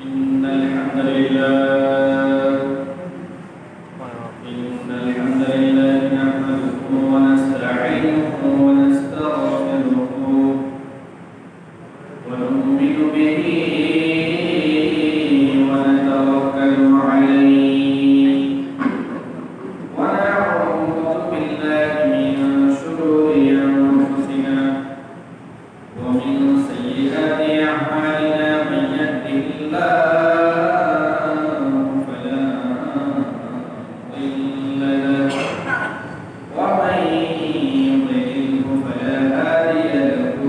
إن الحمد لله نحمده ونستعينه ونستغفره ونؤمن به ونتوكل عليه ونعوذ بالله من شرور أنفسنا ومن سيئات أعمالنا من يهده الله فلا مضل له ومن يضلله فلا هادي له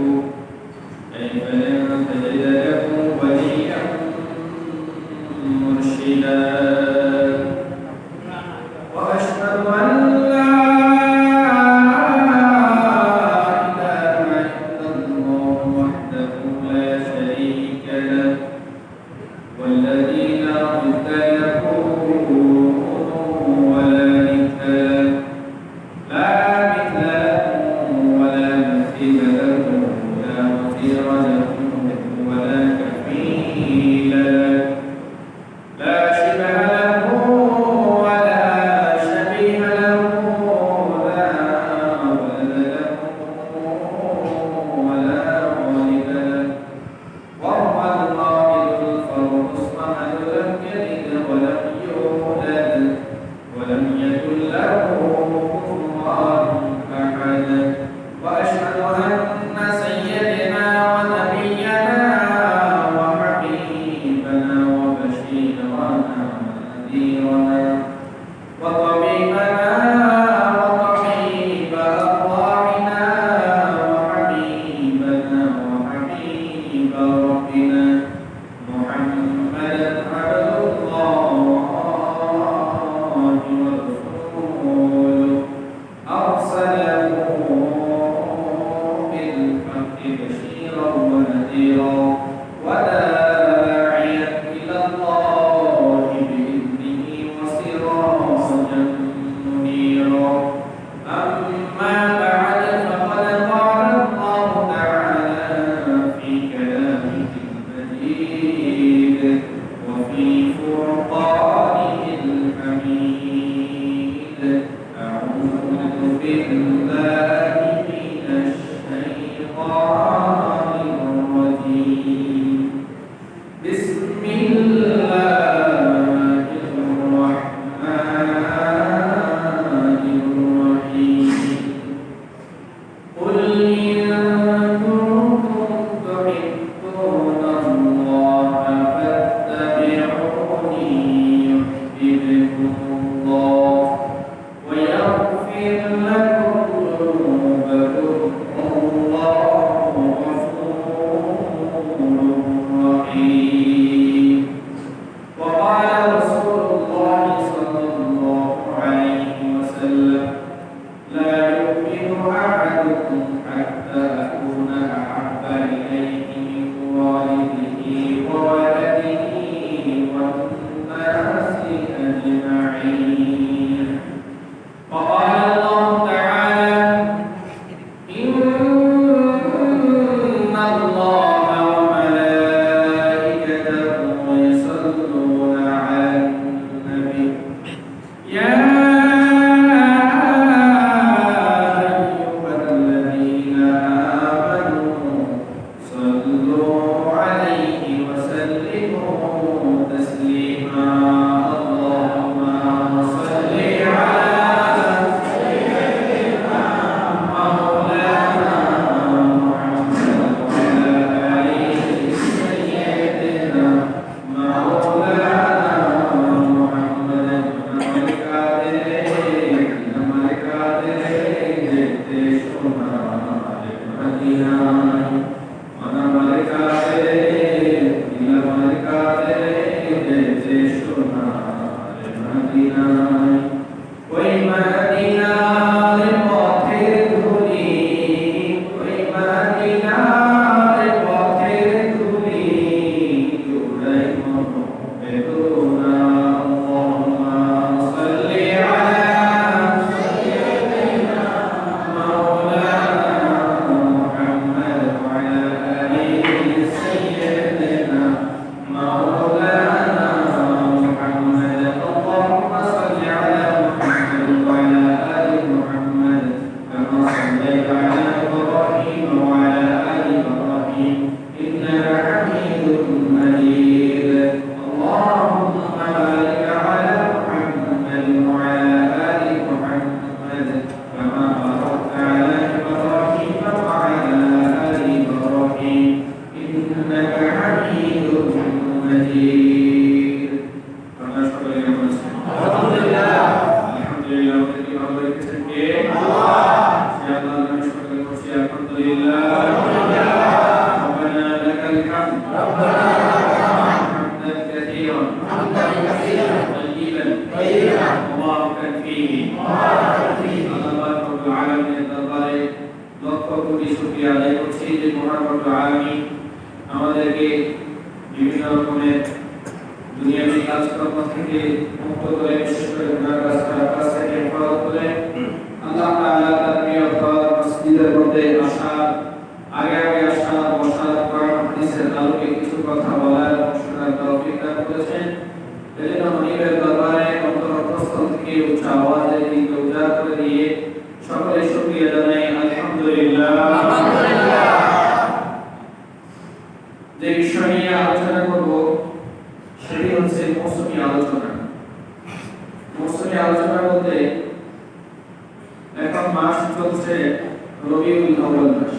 كيف لن تجد له وليا مرشدا وأشهد أن لا إله إلا الله وحده لا شريك له والذي لا ضد له ولا ند له لا مثل له ولا مثيل له لا وزير له ولا كفيل له لا شبه له ولا شبيه له لا ولد له ولا والد له وهو الواحد الفرد الصمد لم يلد ولم يولد ولم يكن له كفوا أحد وأشهد أن سيدنا ونبينا وحبيبنا وبشيرنا ونذيرنا وطبيبنا وطبيب أرواحنا وحبيبنا وحبيب ربنا محمدا عبد الله ورسوله أرسله بالحق بشيرا ونذيرا وداعيا إلى الله بإذنه وسراجا منيرا أما بعد فقد قال الله تعالى في كلامه المجيد وفي فرقانه الحميد أعوذ بالله من الشيطان الرجيم بسم الله الرحمن الرحيم قل إن كنتم تحبون الله فاتبعوني يحببكم الله ويغفر لكم ذنوبكم والله غفور رحيم وقال رسول الله صلى الله عليه وسلم لا يؤمن أحدكم حتى أكون أحب إليه من والده وولده والناس أجمعين وقال الله تعالى إن الله وملائكته يصلون على النبي يا أيها الذين آمنوا صلوا عليه وسلموا تسليما اللهم صل على سيدنا مولانا محمد وعلى آله سيدنا مولانا محمد مولانا করছি যে মহান রব্বুল আলামিন আমাদেরকে বিভিন্ন রকমের দুনিয়াবী কাজকর্ম থেকে মুক্ত করে, বিশেষ করে গুনাহ কাজ থেকে হেফাজত করে আল্লাহ তাআলা তার প্রিয় ঘর মসজিদের মধ্যে আগে আসা বসার কোরআন হাদিসের আলোকে কিছু কথা বলার এবং শোনার তৌফিক দান করেছেন। এজন্য মনিবের দরবারে অন্তরস্থল থেকে উচ্চ আওয়াজে দিনকে উজাড় করে দিয়ে সকলে শুকরিয়া জানাই আলহামদুলিল্লাহ। যে বিষয় নিয়ে আলোচনা করব সেটি হচ্ছে মৌসুমী আলোচনা। মৌসুমী আলোচনা বলতে এখন মাস চলছে রবিউল আউয়াল মাস।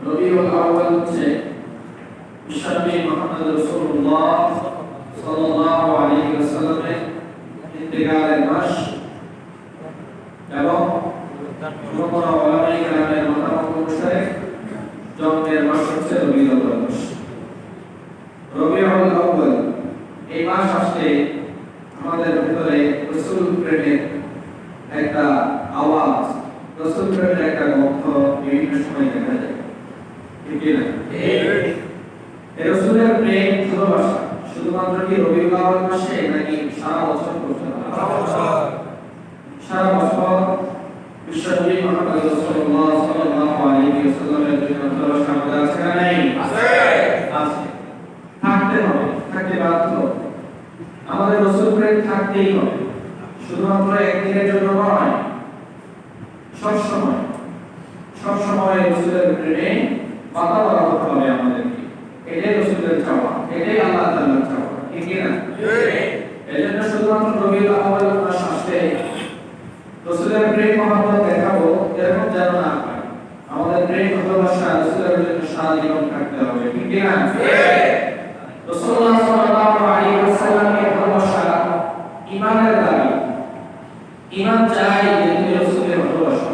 রবিউল আউয়াল হচ্ছে বিশ্বনবী মুহাম্মদ রাসূলুল্লাহ সাল্লাল্লাহু আলাইহি ওয়াসাল্লামের ইন্তেকালের মাস এবং কোন ওলামায়ে কেরামের মতামত অনুসারে জন্মের মাস হচ্ছে রবিউল আউয়াল মাস। রবিউল আউয়াল এই মাস আসলে আমাদের ভিতরে রাসূল প্রেমের একটা আওয়াজ, রাসূল প্রেমের একটা গন্ধ বিভিন্ন সময় দেখা যায়, ঠিক না? এই রাসূলের প্রেম ভালোবাসা শুধুমাত্র কি রবিউল আউয়াল মাসে নাকি সারা বছর পর্যন্ত? সারা বছর বিশ্বনবী মুহাম্মদ রাসূলুল্লাহ সাল্লাল্লাহু আলাইহি ওয়াসাল্লামের জন্য ভালোবাসা আমাদের আছে না নাই? আছে। থাকতে হবে, থাকতে বাধ্য। আমাদের রাসূল প্রেম থাকতেই হবে, শুধুমাত্র একদিনের জন্য নয়, সব সময় রাসূলের প্রেমে বাঁধা হতে হবে আমাদেরকে। এটাই রাসূলের চাওয়া, এটাই আল্লাহ তাআলার চাওয়া, ঠিক না? এজন্য শুধুমাত্র রবিউল আউয়াল মাস আসলে রাসূলের প্রেম মহব্বত দেখাবো এরকম যেন না হয়। আমাদের প্রেম ভালোবাসা রাসূলের জন্য সারা জীবন থাকতে হবে, ঠিক না? রাসূলুল্লাহ সাল্লাল্লাহু আলাইহি ওয়াসাল্লামের ভালোবাসা ঈমানের দাবি। ঈমান চাই যে তুমি রাসূলের ভালোবাসো,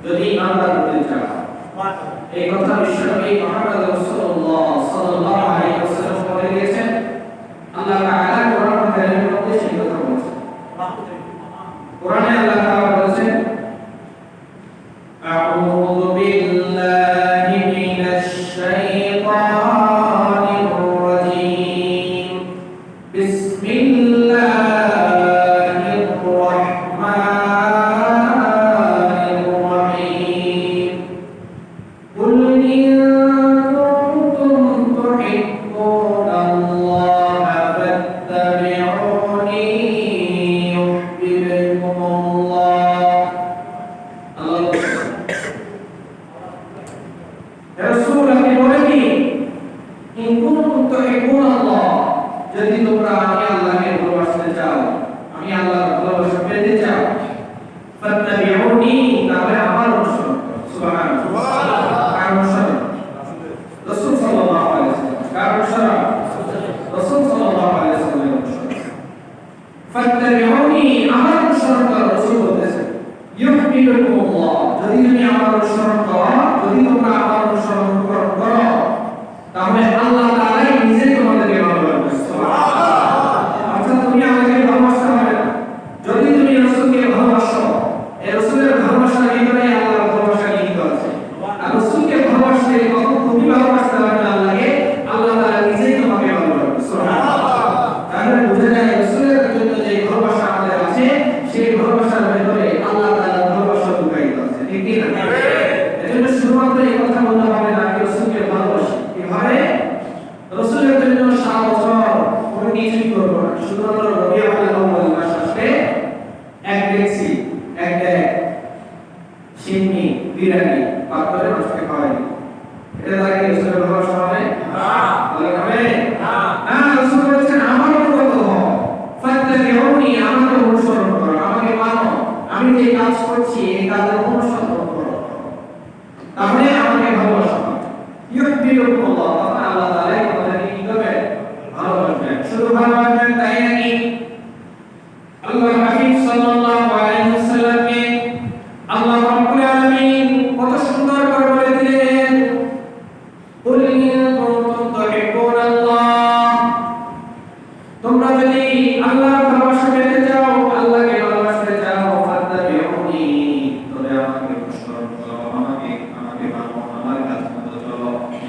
যদি ঈমানদার হতে চাও। এই কথা বিশ্বনবী মুহাম্মদ রাসূলুল্লাহ সাল্লাল্লাহু আলাইহি ওয়াসাল্লাম বলে দিয়েছেন। আল্লাহ তাআলা কোরআন কারীমের মধ্যে সেই কথা বলেছেন। কোরআনে আল্লাহ তাআলা বলেছেন, আউযু বিল্লাহি মিনাশ শাইতানির রাজীম, বিসমিল্লাহির রাহমানির রহিম, কুল ইন কুনতুম তুহিব্বুনাল্লাহা ফাত্তাবিউনি ইউহিব্বুকুমুল্লাহ। আল্লাহ রাসূল আপনি বলেন কি, ইন কুনতুম তুহিব্বুনাল্লাহ, যদি তোমরা আমি আল্লাহকে ভালোবাসতে চাও, আমি আল্লাহর ভালোবাসা পেতে চাও, ফাত্তাবিউনি, তাহলে আমার অনুসরণ করো। সুবহানাল্লাহ। কার অনুসরণ? রাসূল সাল্লাল্লাহু আলাইহি ওয়াসাল্লাম। কার অনুসরণ? রাসূল সাল্লাল্লাহু আলাইহি ওয়াসাল্লামের অনুসরণ। ফাত্তাবিউনি, আমার অনুসরণ করো। রাসূল বলতেছেন ইউহিব্বুকুমুল্লাহ, যদি তুমি আমার অনুসরণ করো, যদি তোমরা আমার অনুসরণ করো, তাহলে আল্লাহ তাআলাই নিজে তোমাদেরকে ভালোবাসবেন। সুবহানাল্লাহ। অর্থাৎ তুমি আমাকে ভালোবাসতে হবে না, যদি তুমি রাসূলকে ভালোবাসো, এই রাসূলের ভালোবাসার ভিতরে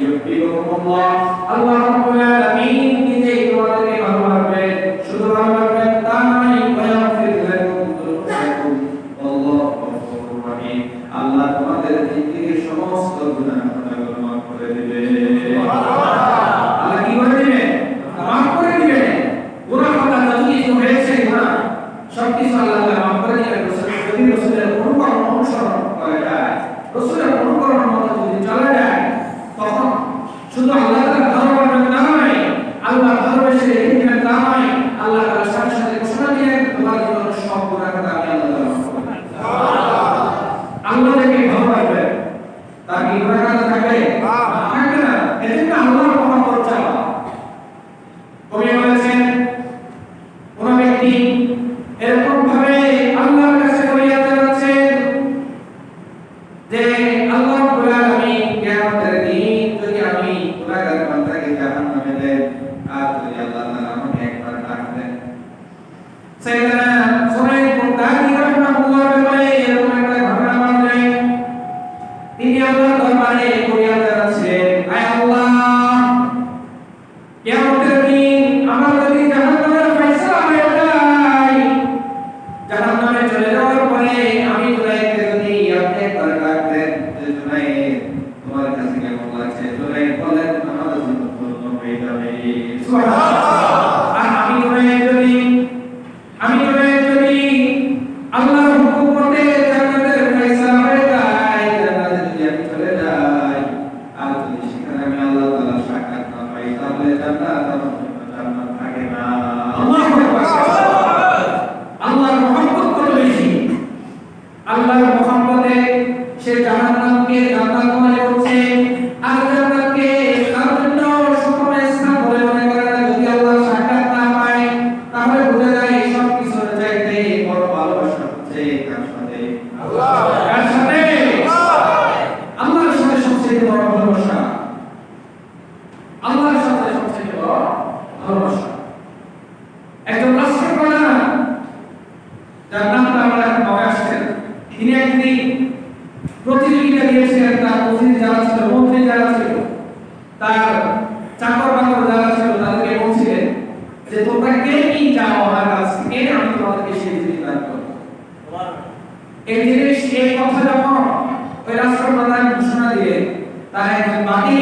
ইউহিব্বুকুমুল্লাহ আল্লাহ রাব্বুল আলামিন নিজেই তোমাদেরকে ভালোবাসবেন শুধু ভালোবাসবেন তা নয় ওয়াগফির লাকুম যুনুবাকুম আল্লাহু গফুরুর রহিম আল্লাহ তোমাদের জিন্দেগীর সমস্ত গুনাহ খাতাগুলো মাফ করে দিবেন সুবহানাল্লাহ আল্লাহ কি করে দিবেন মাফ করে দিবেন গুনাহ খাতা যত কিছু হয়েছে গুনাহ সব কিছু আল্লাহ তাআলা মাফ করে দিবেন যদি রাসূলের অনুসরণ করা যায় রাসূলের অনুকরণের মতো যদি চলা যায় তখন শুধু আল্লাহ তাআলা ভালোবাসবেন তা নয় আল্লাহ ভালোবেসে রেখে দিবেন তা নয় আল্লাহ তাআলা সাথে সাথে ঘোষণা দিলেন তোমার জীবনের সব গুনাহ খাতা আমি আল্লাহ তাআলা মাফ করে দেব সুবহানাল্লাহ আল্লাহ যাকে ভালোবাসবেন তার কি গুনাহ খাতা থাকবে থাকবে না এজন্য আল্লাহর মহব্বত চাওয়া কবি বলেছেন কোন ব্যক্তি এরকম ভাবে আল্লাহর কাছে ফরিয়াদ জানাচ্ছেন যে আল্লাহ রাব্বুল আলামিন কিয়ামতের দিন যদি আমি গুনাহগার বান্দাকে জাহান্নামে দেন আর যদি আল্লাহ তাআলা আমাকে একবার ডাক দেন সাইয়েদনা সুরাইদ মুনতাহি রাহিমাহুল্লাহ বলে এরকম একটা ঘটনা ঘটে তিনি আল্লাহর দরবারে ফরিয়াদ জানাচ্ছেন আয় আল্লাহ কিয়ামতের দিন আমার যদি জাহান্নামের ফয়সালা হয়ে যায় জাহান্নামে চলে যাওয়ার পরে আমি জুনাইদকে যদি আপনি একবার ডাক দেন যে জুনাইদ তোমার কাছে কেমন লাগছে জুনাইদ বলেন আমার জন্য পূর্ণ হয়ে যাবে সুবহানাল্লাহ আর আমি জুনাইদ যদি আল্লাহর হুকুম মতে জান্নাতের ফয়সালা হয়ে যায় জান্নাতে যদি আমি চলে যাই আর যদি সেখানে আমি আল্লাহ তাআলার সাক্ষাৎ না পাই তাহলে জান্নাত আমার জন্য জান্নাত থাকে না আল্লাহু আকবার আল্লাহর মহব্বত কত বেশি আল্লাহর মহব্বতে সে জাহান্নামকে জান্নাত মনে করছে আর জান্নাতকে তার জন্য সুখময় স্থান বলে মনে করে না যদি আল্লাহর সাক্ষাৎ না পায় তাহলে বোঝা যায় সব কিছুর চাইতে বড় ভালোবাসা হচ্ছে কার সাথে কার সাথে আল্লাহর সাথে সবচেয়ে বড় ভালোবাসা আল্লাহর সাথে সবচেয়ে বড় ভালোবাসা একজন রাষ্ট্রপ্রধান যার নামটা আমরা এখন মনে আসছেন তিনি একদিন প্রতিযোগিতা দিয়েছিলেন তার মন্ত্রী যারা ছিল তার চাকর বাকর যারা ছিল তাদেরকে বলছিলেন যে তোমরা কে কি চাও আমার কাছ থেকে আমি তোমাদেরকে সেই জিনিস দান করব এই জিনিস এই কথা যখন ওই রাষ্ট্রপ্রধান ঘোষণা দিলেন তার একজন বাকি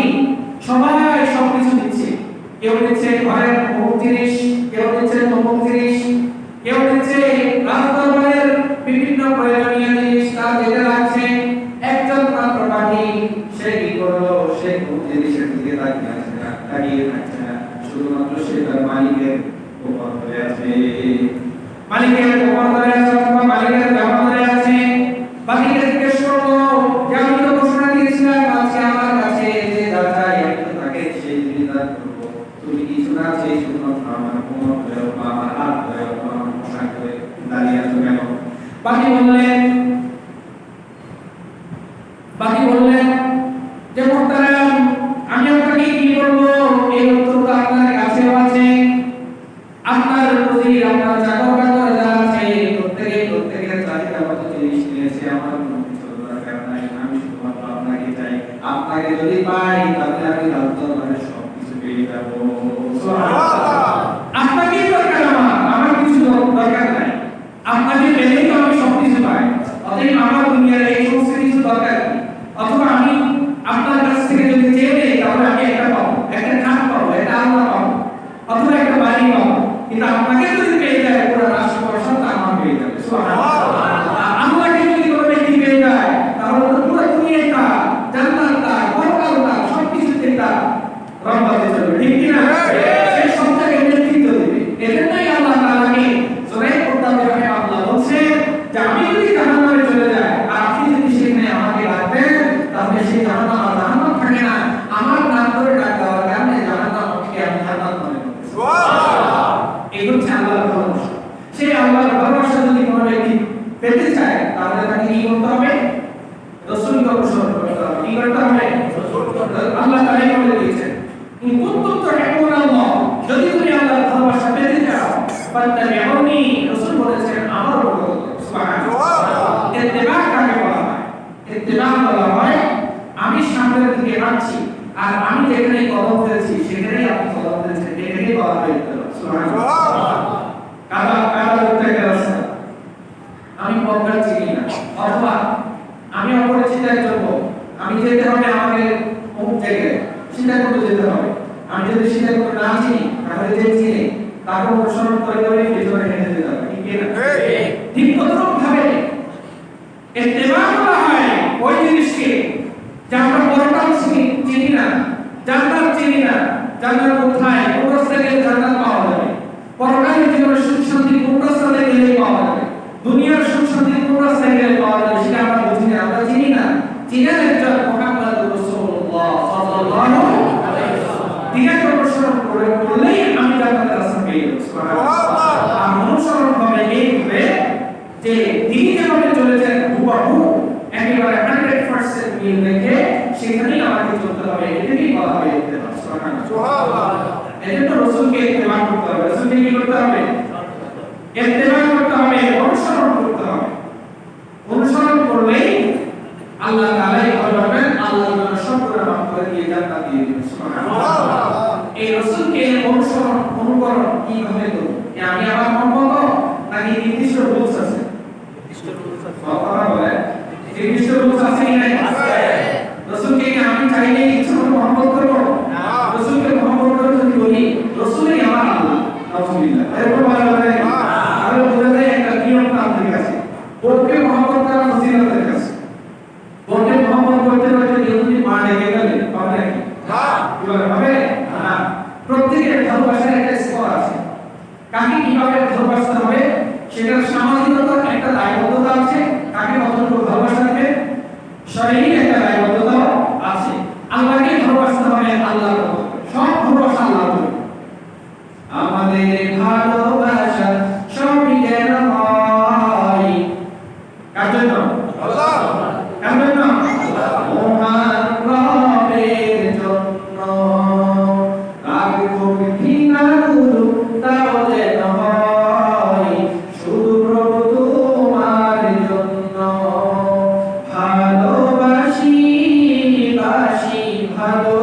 সবাই সবকিছু দিচ্ছে কেউ দিচ্ছে ঘরের অমুক জিনিস কেউ দিচ্ছে তমুক জিনিস কেউ দিচ্ছে রাজদরবারের বিভিন্ন প্রয়োজনীয় জিনিস তার যেটা লাগছে একজন মাত্র বাকি সে কি করলো সে কোন জিনিসের দিকে তাকিয়ে থাকছে না শুধুমাত্র সে তার মালিকের উপর ধরে আছে অথবা মালিকের জামা ধরে আছে বাকিকে জিজ্ঞেস করলো যে আমি তো ঘোষণা দিয়েছিলাম আজকে আমার কাছে যে যা চাই আমি তো তাকে সেই জিনিস দান করবো তুমি কিছু না চেয়ে শুধুমাত্র আমার কোমর ধরে বা আমার হাত ধরে বা আমার পোশাক ধরে দাঁড়িয়ে আছো কেন বাকি বললেন যে মুহতারাম আমি আপনাকে কি বলবো এই উত্তর তো আপনার কাছেও আছে আপনার প্রতি আপনার চাকর বাকর যারা আছে প্রত্যেকের চাহিদা মতো জিনিস নিয়েছে আমার কোনো কিছু দরকার নাই আমি শুধুমাত্র আপনাকে চাই আপনাকে যদি পাই তাহলে আমি রাজদরবারে সব কিছু পেয়ে যাবো সুবহানাল্লাহ আপনাকে দরকার আমার কিছু দরকার নাই আপনাকে পেলেই তো আমি সব কিছু পাই অতএব আমার দুনিয়ার এই সমস্ত কিছু দরকার নেই অথবা আমি আপনার কাছ থেকে যদি চেয়ে নেই তাহলে আমি একটা পাবো একটা খাট পাবো একটা আলনা পাবো অথবা একটা বাড়ি পাবো কিন্তু আপনাকে যদি পেয়ে যায় পুরো রাষ্ট্র প্রশাসন তা আমার পেয়ে যাবে সুবহানাল্লাহ আমাকে যদি কোনো ব্যক্তি পেয়ে যায় তাহলে তো পুরো দুনিয়াটা জান্নাতটা পরকালটা সবকিছুতে তার রহমতে চলবে ঠিক কি না সেই সবটাকে নেতৃত্ব দেবে এজন্যই আল্লাহ তাআলাকে সূরা মুত্তাফিফ রাহিমাহুল্লাহ বলছে যে আমি যদি জাহান্নামে চলে যাই আর আপনি যদি সেখানে আমাকে রাখবেন তাহলে সেই জাহান্নাম থাকে না আমার নাম ধরে ডাক দেওয়ার কারণে জাহান্নামকে আমি জান্নাত মনে করি সুবহানাল্লাহ এই হচ্ছে আল্লাহর ভালোবাসা সেই আল্লাহর ভালোবাসা যদি কোনো ব্যক্তি পেতে চায় তাহলে তাকে কি করতে হবে রাসূলকে অনুসরণ করতে হবে কি করতে হবে আল্লাহ তাআলা বলে দিয়েছেন ইন কুনতুম তুহিব্বুনাল্লাহ যদি তুমি আল্লাহর ভালোবাসা পেতে চাও ফাত্তাবিউনি রাসূল বলেছেন আমার অনুসরণ করো সুবহানাল্লাহ ইত্তিবা কাকে বলা হয় ইত্তিবা বলা হয় আমি সামনের দিকে হাঁটছি আর আমি যেখানে কদম ফেলেছি সেখানেই আপনি কদম ফেলেছেন, এটাকেই বলা হয় ইত্তেবা। সুবহানাল্লাহ। কাদা উঠতে রাস্তা আমি পথঘাট চিনি না, অথবা আমি অপরিচিত একজন লোক, আমি যেতে হবে আমাকে অমুক জায়গায় সীতাকুণ্ড যেতে হবে, আমি যদি সীতাকুণ্ড না চিনি তাহলে যে চিনি তাকে অনুসরণ করে করে পেছনে হেঁটে যেতে হবে, ঠিক না? ঠিক তদ্রূপ ভাবে ইত্তেবা বলা হয় ওই জিনিসকে যা আমরা পরকাল চিনি না, জান্নাত চিনি না, জান্নাত কোথায়, কোন রাস্তায় গেলে জান্নাত পাওয়া যাবে, পরকালের জীবনে সুখ শান্তি কোন রাস্তায় গেলে পাওয়া যাবে, দুনিয়ার সুখ শান্তি কোন রাস্তায় গেলে পাওয়া যাবে, সেটা আমরা বুঝি না, আমরা চিনি না। চিনার একজন মুহাম্মদুর রাসূলুল্লাহ সাল্লাল্লাহু আলাইহি ওয়াসাল্লাম দিনের অনুসরণ করে করলেই আমি জান্নাতের রাস্তা পেয়ে যাব। সুবহানাল্লাহ। আর অনুসরণ হবে এইভাবে যে তিনি যেভাবে চলেছেন হুবহু একেবারে 100% মিল রেখে সেখানেই আমাকে চলতে হবে, এটাকেই বলা হয় ইত্তেবা। সুবহানাল্লাহ। এজন্য রাসূলকে ইত্তেবা করতে হবে, রাসূলকে কি করতে হবে? ইত্তেবা করতে হবে, অনুসরণ করতে হবে। অনুসরণ করলেই আল্লাহ তাআলাই বলবেন, আল্লাহ তাআলা সব গুনাহ মাফ করে দিয়ে জান্নাত দিয়ে দিবেন। সুবহানাল্লাহ। এই রাসূলকে অনুসরণ অনুকরণ কিভাবে করব? আমি আমার মন মতো নাকি নির্দিষ্ট রুলস আছে? নির্দিষ্ট রুলস আছে। কথা বলে নির্দিষ্ট রুলস আছে কি নাই? আছে। রাসূলকে কি আমি চাইলে ইচ্ছা মতো মহব্বত করব? না। রাসূলকে মহব্বত করে যদি বলি রাসূলই আমার আল্লাহ, আলহামদুলিল্লাহ, এরকম বলা যায় না। আর বোঝা যায় একটা নিয়ম আমাদের কাছে, ওকে মহব্বত করা ফজিলতের কাছে, ওকে মহব্বত করতে করতে কেউ যদি মা ডেকে গেলে হবে নাকি? না। কি বলে হবে? না। প্রত্যেকের ভালোবাসার একটা স্তর আছে, কাকে কিভাবে ভালোবাসতে হবে সেটার সামাজিকতার একটা দায়বদ্ধতা আছে, কাকে কতটুকু ভালোবাসা দিবে শরীরে একটা দায়বদ্ধতা আছে। আল্লাহকে ভালোবাসতে হবে আল্লাহর মতো, সব ভালোবাসা আল্লাহর জন্য। আমাদের ভালোবাসা সবই যেন হয় কার জন্য? আল্লাহ। কার জন্য? আল্লাহ। মহান রবের জন্য। রাখবো ঘৃণা গুরু তাও যেন হয় শুধু প্রভু তোমার জন্য। ভালোবাসি বাসি ভালো,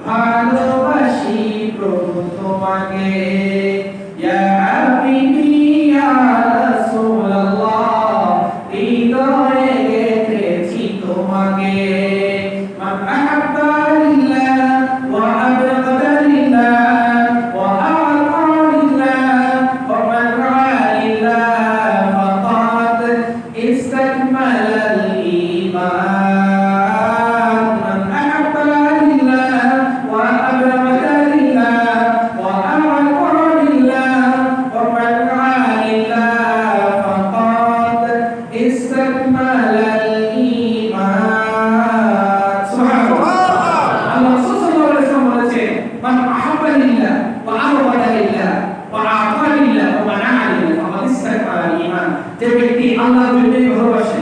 ভালোবাসি প্রভু তোমাকে। ইয়া হাবিবি ইয়া রাসূলুল্লাহ, হৃদয়ে গেথেছি তোমাকে। মান আহাব্বা লিল্লাহ ওয়া আবগাদা লিল্লাহ ওয়া আ'তা লিল্লাহ ওয়া মান রা'a লিল্লাহ ফাকাদ ইসতাকমালাল ঈমান। মান আহাব্বা লিল্লাহ ওয়া আবগাদা লিল্লাহ ওয়া আ'তা লিল্লাহ ওয়া মান রা'a লিল্লাহ ফাকাদ ইসতাকমালাল ঈমান। সুবহানাল্লাহ। আল্লাহ রাসূল সাল্লাল্লাহু আলাইহি ওয়াসাল্লাম বলেছেন, মান আহাব্বা লিল্লাহ ওয়া আবগাদা লিল্লাহ ওয়া আ'তা লিল্লাহ ওয়া মান রা'a লিল্লাহ ফাকাদ ইসতাকমালাল ঈমান। যে ব্যক্তি আল্লাহর জন্য ভালোবাসে,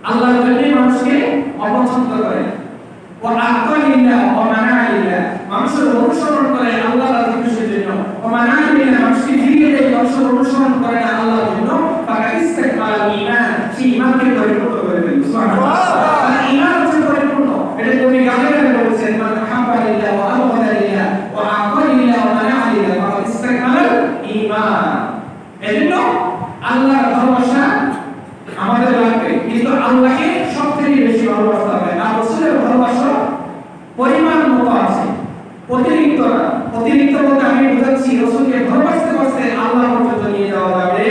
আল্লাহর জন্য মানুষকে অপছন্দ করে, ওয়া আ'তা লিল্লাহ ওয়া মান রা'a লিল্লাহ, মানুষের অনুসরণ করে আল্লাহর আদেশের জন্য, ওয়া মান রা'a লিল্লাহ, মানুষকে ফিরিয়ে দেয় মানুষের অনুসরণ করে না আল্লাহর জন্য, ফাকাদ ইসতাকমালাল ঈমান, সেই ঈমানকে পরিপূর্ণ করে ফেলবে। সুবহানাল্লাহ। আর ঈমান হচ্ছে পরিপূর্ণ, এটা কবি গানে গানে বলেছেন, মান আহাব্বা লিল্লাহ ওয়া আবগাদা লিল্লাহ ওয়া আ'তা লিল্লাহ ওয়া মান রা'a লিল্লাহ ফাকাদ ইসতাকমালাল ঈমান। এজন্য আল্লাহর ভালোবাসা আমাদের লাগবে, কিন্তু আল্লাহকে সবথেকে বেশি ভালোবাসতে হবে। আর রাসূলের ভালোবাসা পরিমাণ মতো আছে, অতিরিক্ত না। অতিরিক্ত বলতে আমি বোঝাচ্ছি রাসূলকে ভালোবাসতে বাসতে আল্লাহ পর্যন্ত নিয়ে যাওয়া যাবে,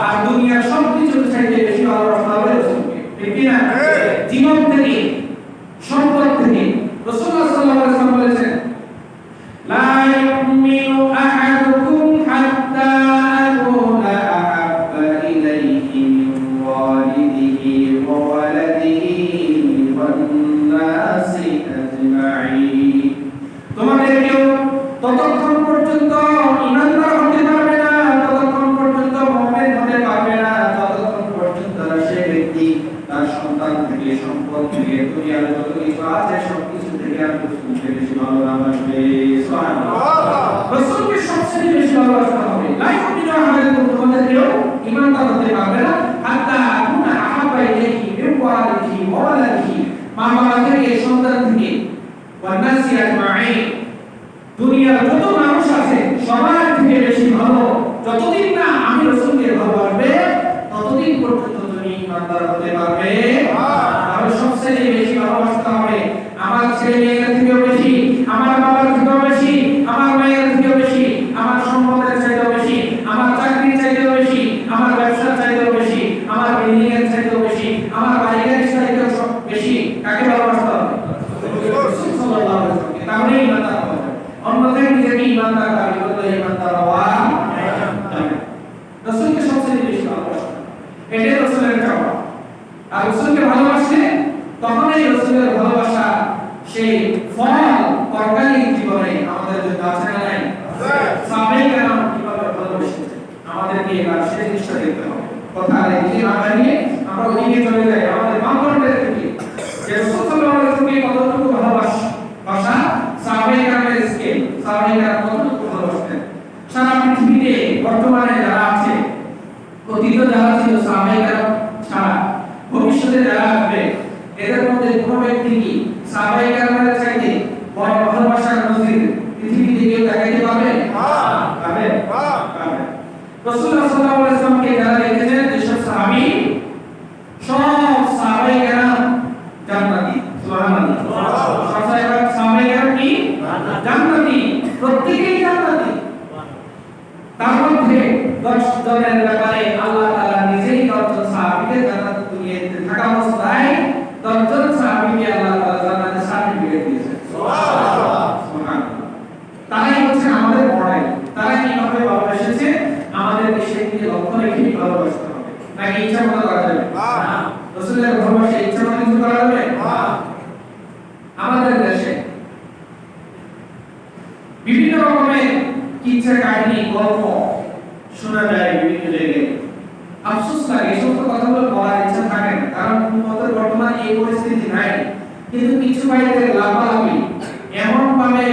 আর দুনিয়ার সবকিছু চাইতে বেশি ভালোবাসতে হবে রাসূলকে, ঠিক কি না? জীবন থেকে, সম্পদ থেকে রাসূলুল্লাহ সাল্লাল্লাহু আলাইহি ওয়াসাল্লাম বলেছেন, লা ইউমিনু আহাদুকুম হাত্তা আকুনা আহাব্বা ইলাইহি মিন ওয়ালিদিহি ওয়া ওয়ালাদিহি ওয়ান নাসি আজমাইন। তোমাদের কেউ ততক্ষণ পর্যন্ত ঈমানদার হতে পারবে না, ততক্ষণ পর্যন্ত মুমিন হতে পারবে না, ততক্ষণ পর্যন্ত সে ব্যক্তি তার সন্তান থেকে, সম্পদ থেকে, দুনিয়ার যত কিছু আছে সবকিছু থেকে আর রাসূলকে বেশি ভালোবাসবে। সুবহানাল্লাহ। রাসূলকে সবচেয়ে বেশি ভালোবাসতে হবে। লা ইউমিনু আহাদুকুম, তোমাদের কেউ ঈমানদার হতে পারবে না হাত্তা আকুনা আহাব্বা ইলাইহি মিন ওয়ালিদিহি ওয়া ওয়ালাদিহি, মা বাবা থেকে, সন্তান থেকে, ওয়ান্নাসি আজমাইন, দুনিয়ার যত মানুষ আছে সবার থেকে বেশি ভালো যতদিন না আমি রাসূলকে ভালোবাসবে ততদিন পর্যন্ত তুমি ইমানদার হতে পারবে। আর সবচেয়ে বেশি ভালোবাসতে হবে আমার ছেলে মেয়ের থেকেও বেশি, আমার বাবার থেকেও বেশি, আমার মায়ের থেকেও বেশি, আমার সম্পদের চাইতেও বেশি, আমার চাকরির চাইতেও বেশি, আমার ব্যবসার চাইতেও বেশি, আমার বিল্ডিং এর চাইতেও বেশি, আমার বাড়ির চাইতেও বেশি। কাকে ভালোবাসতে হবে? রাসূল সাল্লাল্লাহু আলাইহি ওয়াসাল্লাম। তাহলে ইমানদার হবে। অন্যথায় নিজেকে ইমানদার দাবি করলে ইমানদার হওয়া যাবে না। রাসূলকে সবচেয়ে বেশি ভালোবাসতে হবে, এটাই রাসূলের চাওয়া। আর রাসূলকে ভালোবাসলে তখন এই রাসূলের ভালোবাসা সেই ফল পরকালীন জীবনে আমাদের জন্য আছে না নাই? সাহাবায়ে কেরাম কিভাবে ভালোবেসেছে আমাদেরকে এবার সেই জিনিসটা দেখতে হবে। কথা আর এদিকে না বাড়িয়ে আমরা ওদিকে চলে যাই আমাদের মানদণ্ডের দিকে, যে রাসূল সাল্লাল্লাহু আলাইহি ওয়াসাল্লামকে কতটুকু ভালোবাসা সাহাবায়ে কেরামের স্কেল, সাহাবায়ে কেরাম কতটুকু ভালোবাসতেন। সারা পৃথিবীতে বর্তমানে যারা আছে, অতীতে যারা ছিল সাহাবায়ে কেরাম ছাড়া ভবিষ্যতে যারা আসবে, এদের মধ্যে কোনো ব্যক্তি কি সাহাবায়ে কেরামের চাইতে বড় ভালোবাসার নজির পৃথিবীতে কেউ দেখাইতে পারবে? পারবে? পারবে। রাসূলুল্লাহ সাল্লাল্লাহু আলাইহি ওয়াসাল্লামকে যারা দেখেছেন যেসব সাহাবী, সব সাহাবায়ে কেরাম জান্নাতি। সুবহানাল্লাহ। সব সাহাবায়ে কেরাম কি জান্নাতি? প্রত্যেকেই জান্নাতি। তার মধ্যে 10 জনের ব্যাপারে আল্লাহ তাআলা নিজেই 10 জন সাহাবীকে জান্নাতে দুনিয়াতে থাকা অবস্থায় 10 জন সাহাবীকে আল্লাহ তাআলা জান্নাতের সার্টিফিকেট দিয়েছেন। সুবহানাল্লাহ। সুবহানাল্লাহ। তারাই হচ্ছে আমাদের মডেল। তারা কিভাবে ভালোবেসেছে আমাদেরকে সেই দিকে লক্ষ্য রেখে ভালোবাসতে হবে। নাকি ইচ্ছা মতো করা যাবে? না। রাসূলের ভালোবাসা ইচ্ছা মতো কিছু করা যাবে? না। আমাদের দেশে বিভিন্ন রকমের কিচ্ছা কাহিনী গল্প শোনা যায় বিভিন্ন জায়গায়। আফসোস লাগে এই সমস্ত কথাগুলো বলার ইচ্ছা থাকে না, কারণ আমাদের বর্তমানে এই পরিস্থিতি নাই। কিন্তু কিছু ভাইদের লাফালাফি এমন ভাবে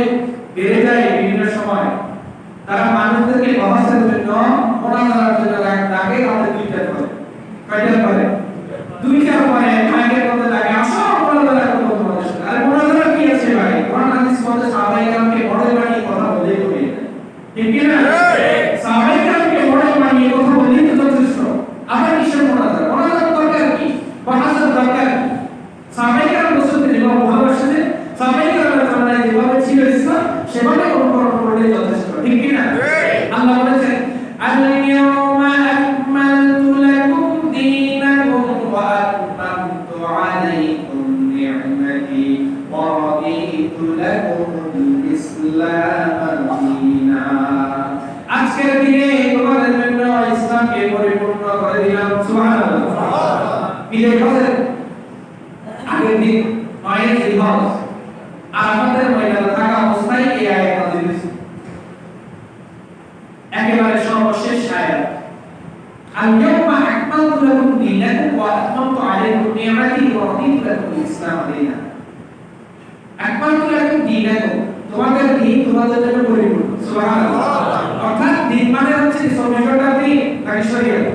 বেড়ে যায় বিভিন্ন সময়, তারা মানুষদেরকে বহাসের জন্য মোনাজারার জন্য ডাকে, আমাদের দুইটা করে কয়টা করে দুইটা করে ভাইয়ের মধ্যে ডাকে আসো মোনাজারা করব তোমাদের সাথে। আর মোনাজারা কি আছে ভাই? কোরআন হাদিস মধ্যে সাহাবায়ে কেরামকে মডেল বানিয়ে কথা বলেই হবে, ঠিক কি না? সাহাবায়ে কেরামকে মডেল বানিয়ে কথা বলেই তো যথেষ্ট। আবার কিসের মোনাজারা? মোনাজারা দরকার কি? বহাসের দরকার কি? সাহাবায়ে কেরাম রাসূলকে যেভাবে ভালোবাসতেন, সাহাবায়ে কেরামের জামানায় যেভাবে ছিল ইসলাম সেভাবে অনুকরণ করলেই যথেষ্ট, ঠিক কি না? আল্লাহ বলেছেন আল-ইয়াওমা আকমালতু লাকুম দীনাকুম ওয়া আতমামতু আলাইকুম নি'মাতি ওয়া রাদিতু লাকুমুল ইসলাম দীনা। আজকের দিনে তোমাদের জন্য ইসলামকে পরিপূর্ণ করে দিলাম। সুবহানাল্লাহ। বিদায় হজের আগের দিন নয় জিলহজ আরাফাতের ময়দানে থাকা অবস্থায় এই আয়াত নাযিল হয়েছে। একেবারে সর্বশেষ আয়াত, আল-ইয়াওমা আকমালতু লাকুম দীনাকুম ওয়া আতমামতু আলাইকুম নি'মাতি ওয়া রাদিতু লাকুমুল ইসলাম দীনা। আকমালতু লাকুম দীনাকুম, তোমাদের দিন তোমাদের জন্য পরিপূর্ণ। সুবহানাল্লাহ। অর্থাৎ দিন মানে হচ্ছে সর্বশেষটা দিন নাকি শরীয়ত?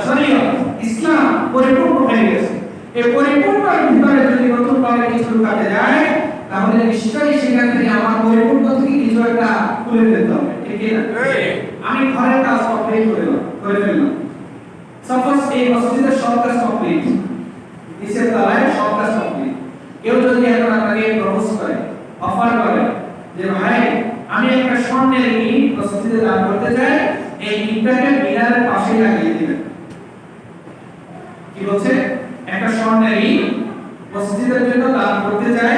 শরীয়ত, ইসলাম পরিপূর্ণ হয়ে গেছে। এই পরিপূর্ণের ভিতরে যদি নতুন ভাবে কিছু ঢুকাতে যায় তাহলে নিশ্চয়ই সেখান থেকে আমার পরিপূর্ণ থেকে কিছু একটা তুলে ফেলতে হবে, ঠিক না? আমি ঘরের কাজ কমপ্লিট করে ফেললাম। সাপোজ এই মসজিদের সব কাজ কমপ্লিট, নিচের তলায় সব কাজ কমপ্লিট। কেউ যদি এখন আপনাকে প্রপোজ করে, অফার করে যে ভাই আমি একটা স্বর্ণের ইট মসজিদে দান করতে চাই, এই ইটটাকে মিনারের পাশে লাগিয়ে দিবেন। কি বলছে? একটা স্বর্ণের ইট মসজিদের জন্য দান করতে চাই,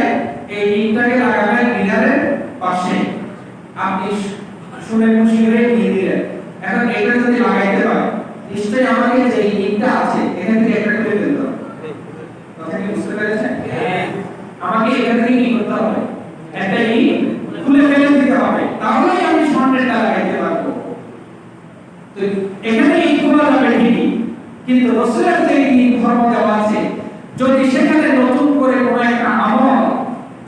এই ইটটাকে লাগাবেন মিনারের পাশে। আপনি শুনে খুশি হয়ে নিয়ে দিলেন। এখন এটা যদি লাগাইতে পারে নিশ্চয়ই আমাকে যে ইটটা আছে এখান থেকে একটা তুলে ফেলতে হবে। কথা কি বুঝতে পেরেছেন? আমাকে এখান থেকে কি করতে হবে? একটা ইট খুলে ফেলে দিতে হবে, তাহলেই আমি স্বর্ণেরটা লাগাইতে পারবো। তো এখানে ইট খোলা যাবে ঠিকই, কিন্তু রাসূলের যে ইট ধর্ম দেওয়া আছে যদি সেখানে নতুন করে কোনো একটা আমল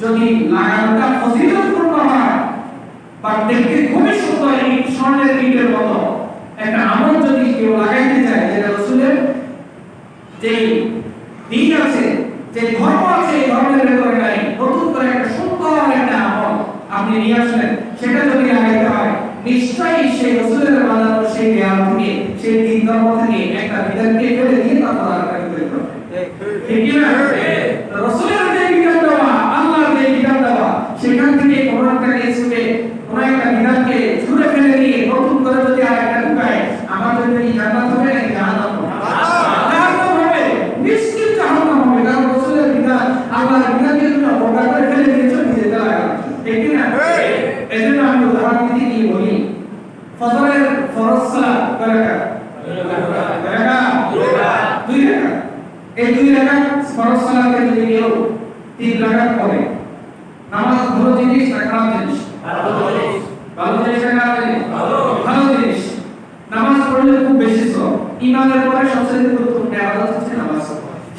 যদি লাগানোটা ফজিলতপূর্ণ হয় বা দেখতে খুবই সুন্দর ইট স্বর্ণের ইটের মতো একটা আমল যদি কেউ লাগাইতে চায়, যেটা রাসূলের যে দিন আছে, যে ধর্ম আছে, এই ধর্মের ভেতরে নাই, নতুন করে একটা সুন্দর আপনি নিয়ে আসলেন সেটা যদি লাগাইতে হয় নিশ্চয়ই সেই রাসূলের বানানো সেই জ্ঞান থেকে সেই দিন ধর্ম থেকে একটা বিধানকে ফেলে দিয়ে তারপর আরেকটা তৈরি করতে ঠিক কি না রাসূলের যে বিধান দেওয়া আল্লাহর যে বিধান দেওয়া সেখান থেকে কোন একটা কিছুকে কোন একটা বিধানকে ছুঁড়ে ফেলে দিয়ে নতুন করে যদি আরেকটা ঢুকায় আমার জন্য কি জান্নাত হবে নাকি জাহান্নাম হবে জাহান্নাম হবে নিশ্চিত জাহান্নাম হবে কারণ রাসূলের বিধান আল্লাহর বিধানকে তুমি অবজ্ঞা করে ফেলে দিয়েছো নিজেতে লাগাচ্ছ ঠিক কি না এজন্য আমি উদাহরণ দিতে গিয়ে বলি ফজরের ফরজ সালাত কয় রাকাত দুই রাকাত এই দুই রাকাত ফরজ সালাতে যদি কেউ 3 রাকাত পড়ে নামাজ ভালো জিনিস না খারাপ জিনিস ভালো জিনিস না খারাপ জিনিস ভালো জিনিস নামাজ পড়লে খুব বেশি সওয়াব ঈমানের পরে সবচেয়ে গুরুত্বপূর্ণ ইবাদত হচ্ছে নামাজ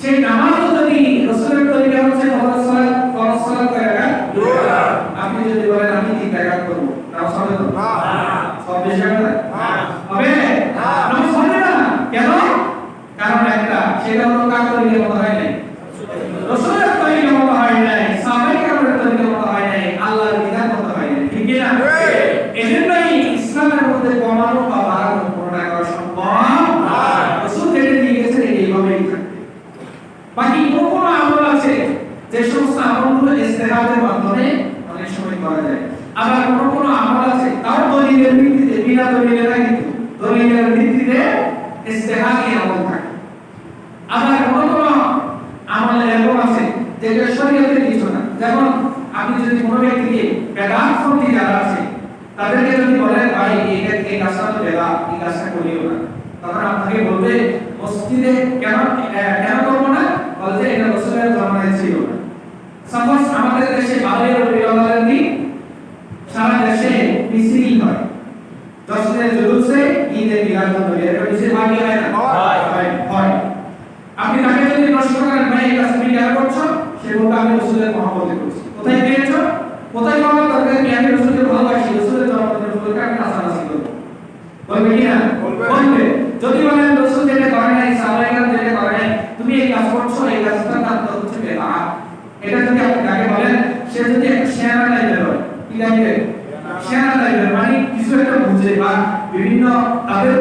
সেই নামাজও যদি রাসূলের তরিকা হচ্ছে ফরজ সালাত কয় রাকাত দুই রাকাত আপনি যদি বলেন আমি 3 রাকাত করব নামাজ হবে না সব বেশি হবে না হবে নামাজ হবে না কেন কারণ একটা সেটা হলো কার তরিকার মতো হয় নাই রাসূলের তরিকার মতো হয় নাই সাহাবায়ে কেরামের তরিকার মতো হয় নাই আল্লাহর বিধান মতো হয় নাই ঠিক কি না এজন্যই ইসলামের মধ্যে কমানো বা বাড়ানো কোনটা করা সম্ভব না রাসূল যেটা দিয়ে গেছেন এইভাবেই থাকবে বাকি কোন আমল আছে যে সমস্ত আমলগুলো ইস্তেহাদের মাধ্যমে অনেক সময় করা যায় আবার কোন আমল আছে তাও দলিলের ভিত্তিতে বিনা দলিলে না কিন্তু দলিলের ভিত্তিতে ইস্তেহাদি আমল থাকে আবার কোন আমল এরকম আছে যেটা শরীয়তের কিছু না যেমন আপনি যদি কোনো ব্যক্তিকে বেদাতপন্থী যারা আছে তাদেরকে যদি বলেন ভাই এই কাজটা তো বেদাত এই কাজটা করিও না তখন আপনাকে বলবে মসজিদে কেন করবো না বলতে এটা রাসূলের জামানায় ছিল না সাপোজ আমাদের দেশে বারের রবিবারের দিন সারা দেশে মিছিল হয় দশদের জুলুসে ঈদে মিলাদুন-নবী এটা মিছিল হয় না হয় আপনি তাকে যদি প্রশ্ন করেন ভাই এই কাজটা কেন করছো সে বলবে আমি রাসূলের মহব্বতে করছি কোথায় পেয়েছো কোথায় পাওয়ার দরকার কি আমি রাসূলকে ভালোবাসি রাসূলের জন্মদিনের ফুলকে আমি নাচানাচি করব বলবে কি না বলবে যদি বলেন রাসূল যেটা করে নাই সাহাবায়ে কেরাম যেটা করে নাই তুমি এই কাজ করছো এই কাজটা তার তো হচ্ছে বেদাত এটা যদি আপনি তাকে বলেন সে যদি একটা শেয়ানা টাইপের হয় কি টাইপের শেয়ানা টাইপের মানে কিছু একটা বুঝে বা বিভিন্ন তাদের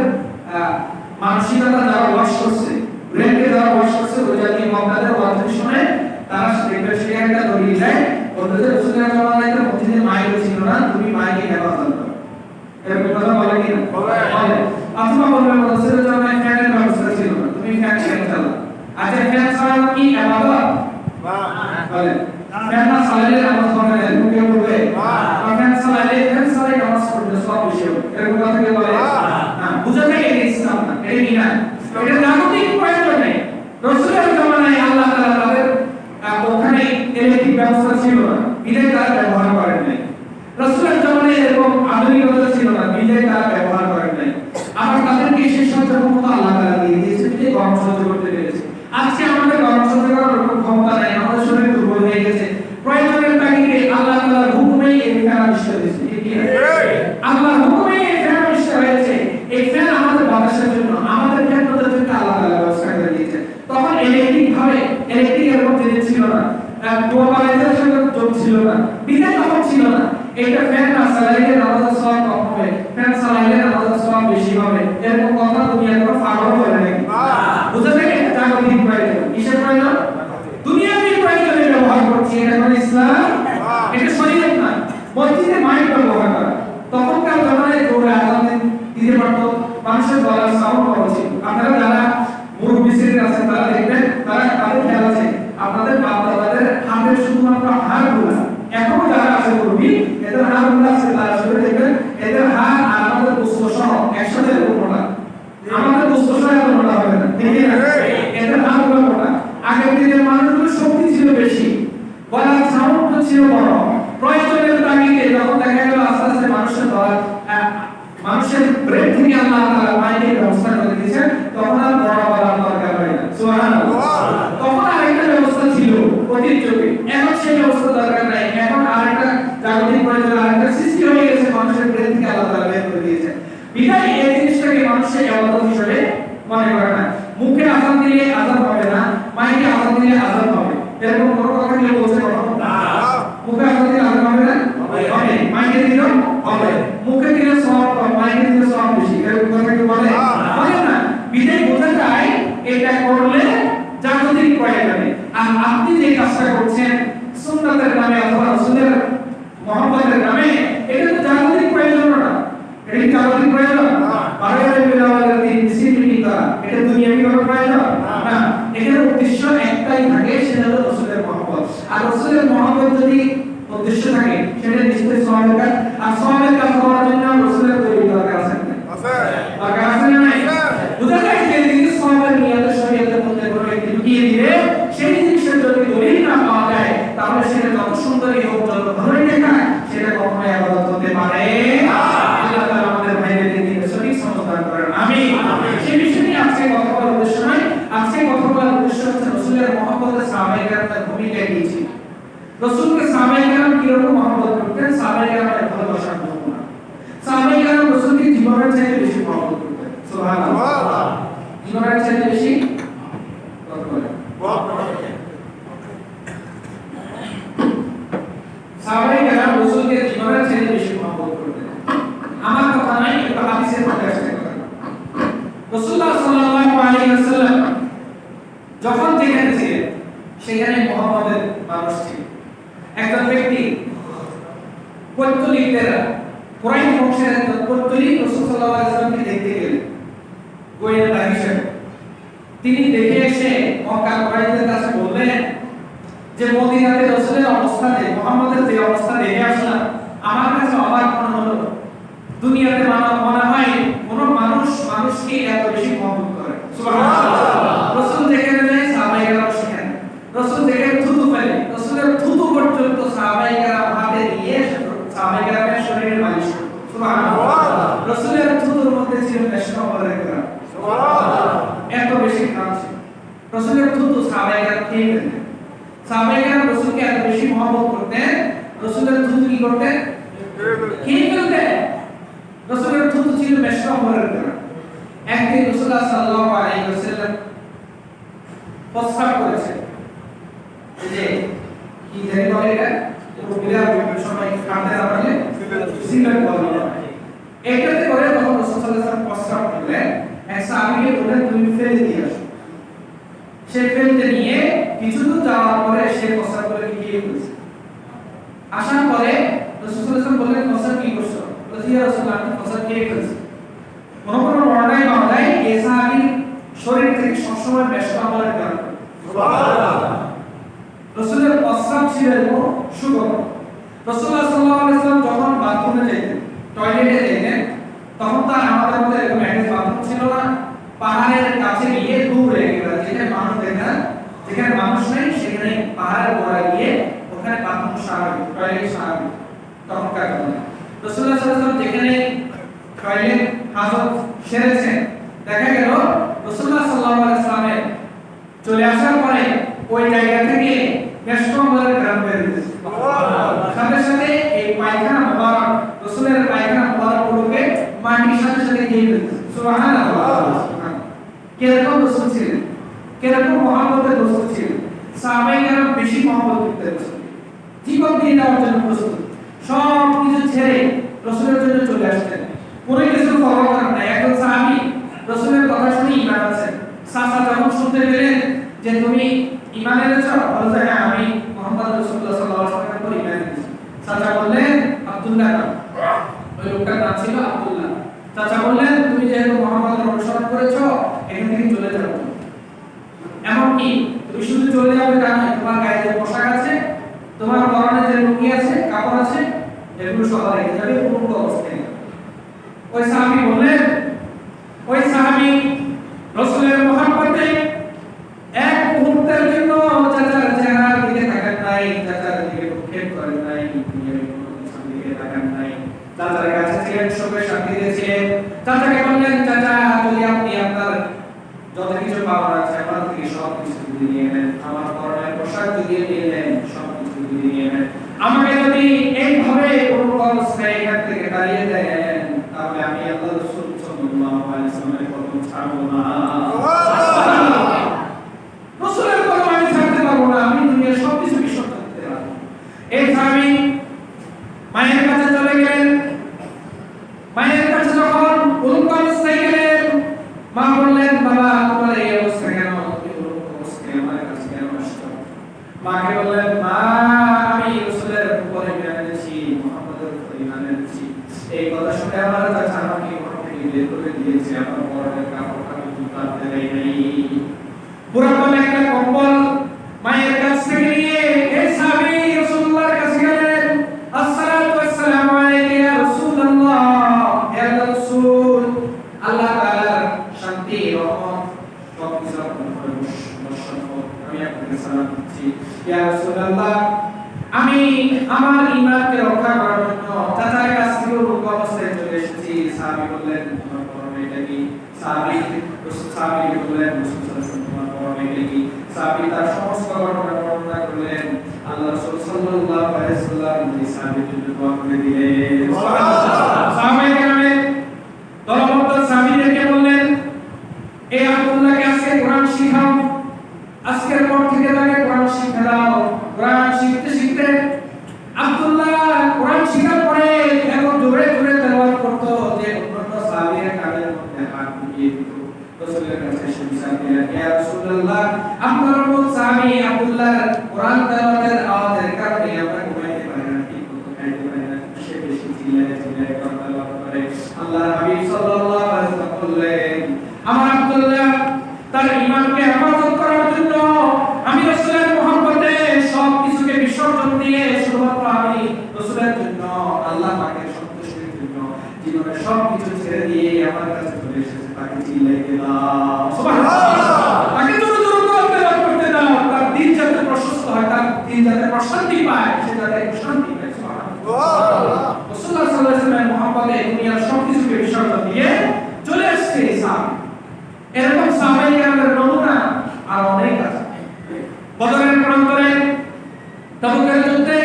মানসিকতা যারা ওয়াশ করছে ব্রেনকে যারা ওয়াশ করছে ওই জাতীয় মক্কাদের ওয়াজের সময় তারা দেখবে সে একটা দলিল দেয় বলতে যে রাসূলের জামানায় তো মসজিদে মাইক ছিল না তুমি মাইকে কেন আযান করো এরকম কথা বলে কি না বলে অথবা বলবে রাসূলের জামানায় ফ্যানের ব্যবস্থা ছিল না তুমি ফ্যান কেন চালাও আচ্ছা ফ্যান চালানো কি ইবাদত বলে ফ্যান না চালালে নামাজ হবে না এরকম কেউ বলবে ফ্যান চালালে নামাজ পড়বে সব বিষয় এরকম কথা কেউ বলে না বুঝা যায় এটা ইসলাম না এটা কি না এটা জাগতিক প্রয়োজন নেই রাসূলের জামানায় আল্লাহ তাআলা তাদের ওখানে ইলেকট্রিক ব্যবস্থা ছিল না বিধায় তারা ব্যবহার করেন নাই রাসূলের জামানায় এরকম আধুনিকতা ছিল না বিধায় তারা ব্যবহার করেন নাই আবার তাদেরকে সেই সহযোগিতা আল্লাহ তাআলা দিয়ে দিয়েছে যে গরম সহ্য করতে পেরেছে আজকে আমাদের গরম সহ্য করার কোনো ক্ষমতা নাই আমাদের শরীর দুর্বল হয়ে গেছে প্রয়োজনের তাগিদে আল্লাহ তাআলার হুকুমেই এই ফ্যান আবিষ্কার হয়েছে ঠিক কি আল্লাহর হুকুমেই এই ফ্যান আবিষ্কার হয়েছে এই ফ্যান আমাদের বাতাসের জন্য আমাদের ক্ষেত্রের জন্য আল্লাহ তাআলা ব্যবস্থা করে দিয়েছে তখন ইলেকট্রিকের মধ্যে ছিল না গ্লোবালাইজেশনের সঙ্গে যোগ ছিল না বিধায় তখন ছিল না এটা ফ্যান না চালাইলে নামাজের সওয়াব কম হবে ফ্যান চালাইলে নামাজের সওয়াব বেশি হবে এরকম কথা দুনিয়ার কোনো পাগল বলে নাকি বুঝা যায় জাগতিক প্রয়োজন কিসের প্রয়োজন দুনিয়াবি প্রয়োজনে ব্যবহার করছি এটা কোন ইসলাম এটা শরীয়ত না মসজিদে মাইক ব্যবহার করা তখনকার জামানায় জোরে আযান দিতে পারতো মানুষের গলার সাউন্ড বড় ছিল আপনারা যারা মুরব্বি শ্রেণীর আছেন তারা দেখবেন তারা তাদের খেয়াল আছে আপনাদের বাপ দাদাদের হাতের শুধুমাত্র হাড়গুলো এখনো যারা আছে মুরব্বি এদের হাড়গুলো আছে তারা শুধু দেখবেন এদের হাড় আর আমাদের গোশত সহ একসাথে মোটা আমাদের গোশত সহ এত মোটা হবে না ঠিক না এদের হাড়গুলো মোটা আগের দিনের মানুষগুলো শক্তি ছিল বেশি গলার সাউন্ড ছিল বড় প্রয়োজনের তাগিদে যখন দেখা গেল আস্তে আস্তে মানুষের ব্রেন থেকে আল্লাহ তাআলা মাইকের ব্যবস্থা করে দিয়েছেন তখন আর বড় বলার দরকার হয় না সুবহানাল্লাহ তখন আরেকটা ব্যবস্থা ছিল অতীত যুগে এখন সেই ব্যবস্থা দরকার নাই এখন আরেকটা জাগতিক প্রয়োজন আরেকটা সৃষ্টি হয়ে গেছে মানুষের ব্রেন থেকে আল্লাহ তাআলা বের করে দিয়েছেন বিধায় এই জিনিসটাকে মানুষের ইবাদত হিসেবে মনে করে না মুখে আযান দিলে আযান হবে না মাইকে আযান দিলে আযান হবে এরকম কোনো কথা কেউ বলতে পারবে না মুখে আযান দিলে আযান হবে না হবে নামে অথবা রাসূলের মুহাম্মদের নামে, এটা তো জাগতিক প্রয়োজন না। এটা কি জাগতিক প্রয়োজন? বারবার বিলাওয়ালের দিন ডিসিপ্লিন করা, এটা দুনিয়াবি কোনো প্রয়োজন না। এখানে উদ্দেশ্য একটাই থাকে, সেটা হলো রাসূলের মুহাম্মদ। আর রাসূলের মুহাম্মদ যদি উদ্দেশ্য থাকে, সেটা নিশ্চয়ই সওয়াবের কাজ। আর সওয়াবের কাজ করার জন্য রাসূলের তৈরি দরকার আছে না? আছে। দরকার আছে না? নাই। বুঝা যায় যে যদি সওয়াবের নিয়ত শরীয়তের মধ্যে কোনো একটি ঢুকিয়ে দিলে, সেই জিনিসের যদি দলিল না পাওয়া যায়, তাহলে সেটা যত সুন্দরই হোক, যত ভালোই দেখায়, সেটা কখনোই ইবাদত হতে পারে না। আল্লাহ তাআলা আমাদের ভাইদেরকে দিনের সঠিক সমঝদার করেন। আমিন। সেই বিষয় নিয়ে আজকে কথা বলার উদ্দেশ্য নয়। আজকে কথা বলার উদ্দেশ্য হচ্ছে রাসূলের মুহাম্মদের সাহাবায়ে কেরামের ভূমিকা কি ছিল। রাসূলকে সাহাবায়ে কেরাম কিরকম মহব্বত করতেন, সাহাবায়ে কেরামের ভালোবাসার নমুনা। সাহাবায়ে কেরাম রাসূলকে জীবনের চাইতে বেশি মহব্বত করতেন। সুবহানাল্লাহ। জীবনের চাইতে বেশি কত করে? সাহাবায়ে কেরাম রাসূলকে জীবনের চাইতে বেশি মহব্বত করতেন। আমার কথা নয়, এটা হাদিসের মধ্যে আছে। রাসূলুল্লাহ সাল্লাল্লাহু আলাইহি ওয়াসাল্লাম যখন যেখানে ছিলেন, সেখানে মুহাম্মদের মানুষ ছিল। একজন ব্যক্তি পৌত্তলিকরা, কুরাইশ বংশের একজন পৌত্তলিক রাসূল সাল্লাল্লাহু আলাইহি ওয়াসাল্লামকে দেখতে গেলেন গোয়েন্দা হিসেবে। তিনি দেখে এসে মক্কা কুরাইশদের কাছে বললেন যে মদিনাতে রাসূলের অবস্থা, মুহাম্মদের যে অবস্থা দেখে আসলাম, আমার কাছে অবাক মনে হলো। দুনিয়াতে মনে হয় কোন মানুষকে এত বেশি মহব্বত করে। সুবহানাল্লাহ। রাসূল যেখানে যায় সাহাবায়ে কেরাম সেখানে, রাসূল যেখানে থুতু ফেলে, রাসূলের থুতু পর্যন্ত সাহাবায়ে কেরাম হাতে নিয়ে সাহাবায়ে কেরামের শরীরে মালিশ করে। সুবহানাল্লাহ। রাসূলের থুতুর মধ্যে ছিল মেশকামরের ঘ্রাণ। সুবহানাল্লাহ। এত বেশি ঘ্রাণ ছিল। রাসূলের থুতু সাহাবায়ে কেরাম খেয়ে ফেলতেন। সাহাবায়ে কেরাম রাসূলকে এত বেশি মহব্বত করতেন, রাসূলের থুতু কি করতেন? খেয়ে ফেলতেন। রাসূলের থুতু ছিল মেশকামরের ঘ্রাণ। একদিন রাসূলুল্লাহ সাল্লাল্লাহু আলাইহি ওয়াসাল্লাম প্রস্রাব করেছেন। এই যে কি জানি বলে এটা, রোগীরা বিভিন্ন সময় কাঁদতে না পারলে সিগারেট বলে, এটাতে করে তখন রাসূল সাল্লাল্লাহু আলাইহি ওয়াসাল্লাম প্রস্রাব করলেন। এক সাহাবীকে বললেন তুমি ফেলে দিয়ে আসো। সে ফেলতে নিয়ে কিছু দূর যাওয়ার পরে সে প্রস্রাব করে গিয়ে ফেলছে। আসার পরে রাসূল সাল্লাল্লাহু আলাইহি ওয়াসাল্লাম বললেন প্রস্রাব কি করছো? বলে ইয়া রাসূলুল্লাহ আমি প্রস্রাব খেয়ে ফেলছি। কোন বর্ণনায় পাওয়া যায় এই সাহাবীর শরীর থেকে সবসময় মেশকামরের ঘ্রাণ। সুবহানাল্লাহ। রাসূলের প্রস্রাব ছিল সুগন্ধ। রাসূলুল্লাহ সাল্লাল্লাহু আলাইহি ওয়াসাল্লাম যখন বাথরুমে যেতেন, টয়লেটে যেতেন, তখন তার আমাদের মধ্যে এরকম অ্যাটাচ বাথরুম ছিল না। পাহাড়ের কাছে গিয়ে দূরে একেবারে যেখানে মানুষ দেখে না, যেখানে মানুষ নেই, সেখানে পাহাড়ের গোড়ায় গিয়ে ওখানে বাথরুম স্বাভাবিক, টয়লেট স্বাভাবিক তখনকার কথা। রাসূলুল্লাহ সাল্লাল্লাহু আলাইহি ওয়াসাল্লাম যেখানে টয়লেট হাজত সেরেছেন, দেখা গেল রাসূলুল্লাহ সাল্লাল্লাহু আলাইহি ওয়াসাল্লামের চলে আসার পরে ওই জায়গা থেকে মেশকামরের ঘ্রাণ বের হয়েছে। সুবহানাল্লাহ। সাথে সাথে এই পায়খানা মুবারক, রাসূলের পায়খানা মুবারক গুলোকে মাটির সাথে সাথে গিয়ে ফেলছে। সুবহানাল্লাহ। কিরকম রাসূল ছিলেন, কিরকম মুহাম্মদের রাসূল ছিলেন। সাহাবায়ে কেরাম বেশি মহব্বত করতেন, জীবন দিয়ে দেওয়ার জন্য প্রস্তুত, সব কিছু ছেড়ে রাসূলের জন্য চলে আসতেন। কোনো কিছু পরোয়া করেন না। একজন সাহাবী রাসূলের কথা শুনে ঈমান আনছেন। চাচা যখন শুনতে পেলেন যে তুমি ঈমান এনেছো, বলতে হ্যাঁ আমি মুহাম্মদ রাসূলুল্লাহ সাল্লাল্লাহু আলাইহি ওয়াসাল্লামের উপর ঈমান এনেছি। চাচা বললেন আব্দুল্লাহ নাম, ওই লোকটার নাম ছিল আব্দুল্লাহ। চাচা বললেন তুমি যেহেতু মুহাম্মদের অনুসরণ করেছো, এখান থেকে চলে যাও। এমনকি তুমি শুধু চলে যাবে তা নয়, তোমার গায়ে যে পোশাক আছে, তোমার পরনে যে লুঙ্গি আছে, কাপড় আছে, এগুলো সহ রেখে যাবে পূর্ণ অবস্থায়। ওই সাহাবী বললেন, ওই সাহাবী রাসূলের মুহাব্বতে এক মুহূর্তের জন্য চাচার চেহারার দিকে তাকান নাই, চাচার দিকে ভ্রুক্ষেপ করেন নাই, দুনিয়ার কোনো কিছুর দিকে তাকান নাই। চাচার কাছে ছিলেন, সুখে শান্তিতে ছিলেন। চাচাকে বললেন চাচা যদি আপনি আপনার যত কিছু পাওয়ার আছে আমার থেকে সব কিছু যদি নিয়ে নেন, আমার পরনের পোশাক যদি নিয়ে নেন, সব কিছু যদি নিয়ে নেন, আমাকে যদি এইভাবে কোনো অবস্থায় এখান থেকে দাঁড়িয়ে দেন, তাহলে আমি আল্লাহ রাসূল সাল্লাল্লাহু আলাইহি ওয়াসাল্লামের কদম ছাড়বো না। সুবহানাল্লাহ। রাসূলের কদম আমি ছাড়তে পারবো না, আমি দুনিয়ার সব কিছু বিসর্জন দিতে পারবো। এই সাহাবী মায়ের কাছে চলে গেলেন। মায়ের কাছে যখন উলঙ্গ অবস্থায় গেলেন, মা বললেন বাবা তোমার এই অবস্থা কেন, তুমি উলঙ্গ অবস্থায় আমার কাছে কেন আসছো? মাকে বললেন মা আমি থেকে বের করে দিয়েছে, আমার পরনের কাপড়টা কিন্তু তাতে নেই। পুরাতন একটা কম্বল মায়ের কাছ থেকে নিয়ে এই সাহাবী রাসূলুল্লাহর কাছে গেলেন। আসসালাতু ওয়াসসালামু আলাইকা ইয়া রাসূলুল্লাহ, হে আল্লাহর রাসূল, আল্লাহ তাআলার শান্তি রহমত সবকিছু আপনার উপরে বর্ষণ হোক, আমি আপনাকে সালাম দিচ্ছি। ইয়া রাসূলুল্লাহ, আমি আমার ঈমানকে রক্ষা করার জন্য চাচার কাছ থেকে রোগ অবস্থায় চলে এসেছি। সাহাবী বললেন, তোমার পরনে এটা কি? সাহাবী বললেন, তোমার পরনে এটা কি? সাহাবী তার সমস্ত ঘটনা বর্ণনা করলেন। আল্লাহ রাসূল সাল্লাল্লাহু আলাইহি ওয়াসাল্লাম এই সাহাবীর জন্য দোয়া করে দিলেন। সুবহানাল্লাহ। সাহাবায়ে কেরামের দলবদ্ধ সাহাবীদেরকে বললেন, এই আব্দুল্লাহকে আজকে কোরআন শিখাও, আজকের পর থেকে তাকে কোরআন শিক্ষা দাও। কোরআন শিখতে শিখতে আব্দুল্লাহ কোরআন শিখার পরে এখন জোরে জোরে তেলাওয়াত করত, যে অন্যান্য সাহাবীরা কানের মধ্যে হাত ঢুকিয়ে দিত। রাসূলের কাছে এসে বিচার দিলেন, ইয়া রাসূলুল্লাহ, আপনার মত সাহাবী আব্দুল্লাহ কোরআন তেলাওয়াতের আওয়াজের কারণে আমরা ঘুমাইতে পারি না, ঠিক মতো খাইতে পারি না, সে বেশি চিল্লায় চিল্লায় কোরআন তেলাওয়াত করে। আল্লাহর হাবিব সাল্লাল্লাহু আলাইহি ওয়াসাল্লাম বললেন, আমার আব্দুল্লাহ তার ঈমানকে হেফাজত করার জন্য আমি রাসূলের মহব্বতে সব কিছুকে বিসর্জন দিয়ে শুধুমাত্র আমি রাসূলের জন্য, আল্লাহ পাকের সন্তুষ্টির জন্য জীবনের সব কিছু ছেড়ে দিয়ে আমার কাছে চলে এসেছে। তাকে চিল্লাইতে দাও, সুবহানাল্লাহ, তাকে জোরে জোরে তেলাওয়াত করতে দাও, তার দিল যাতে প্রশস্ত হয়, তার দিল যাতে প্রশান্তি পায়, সে যাতে শান্তি পায়। সুবহানাল্লাহ। রাসূলুল্লাহ সাল্লাল্লাহু আলাইহি ওয়াসাল্লামের মহব্বতে দুনিয়ার সব কিছুকে বিসর্জন দিয়ে চলে আসছে ইসলাম। এরকম সাহাবায়ে কেরামের নমুনা আর অনেক আছে। বদরের প্রান্তরে তাবুকের যুদ্ধে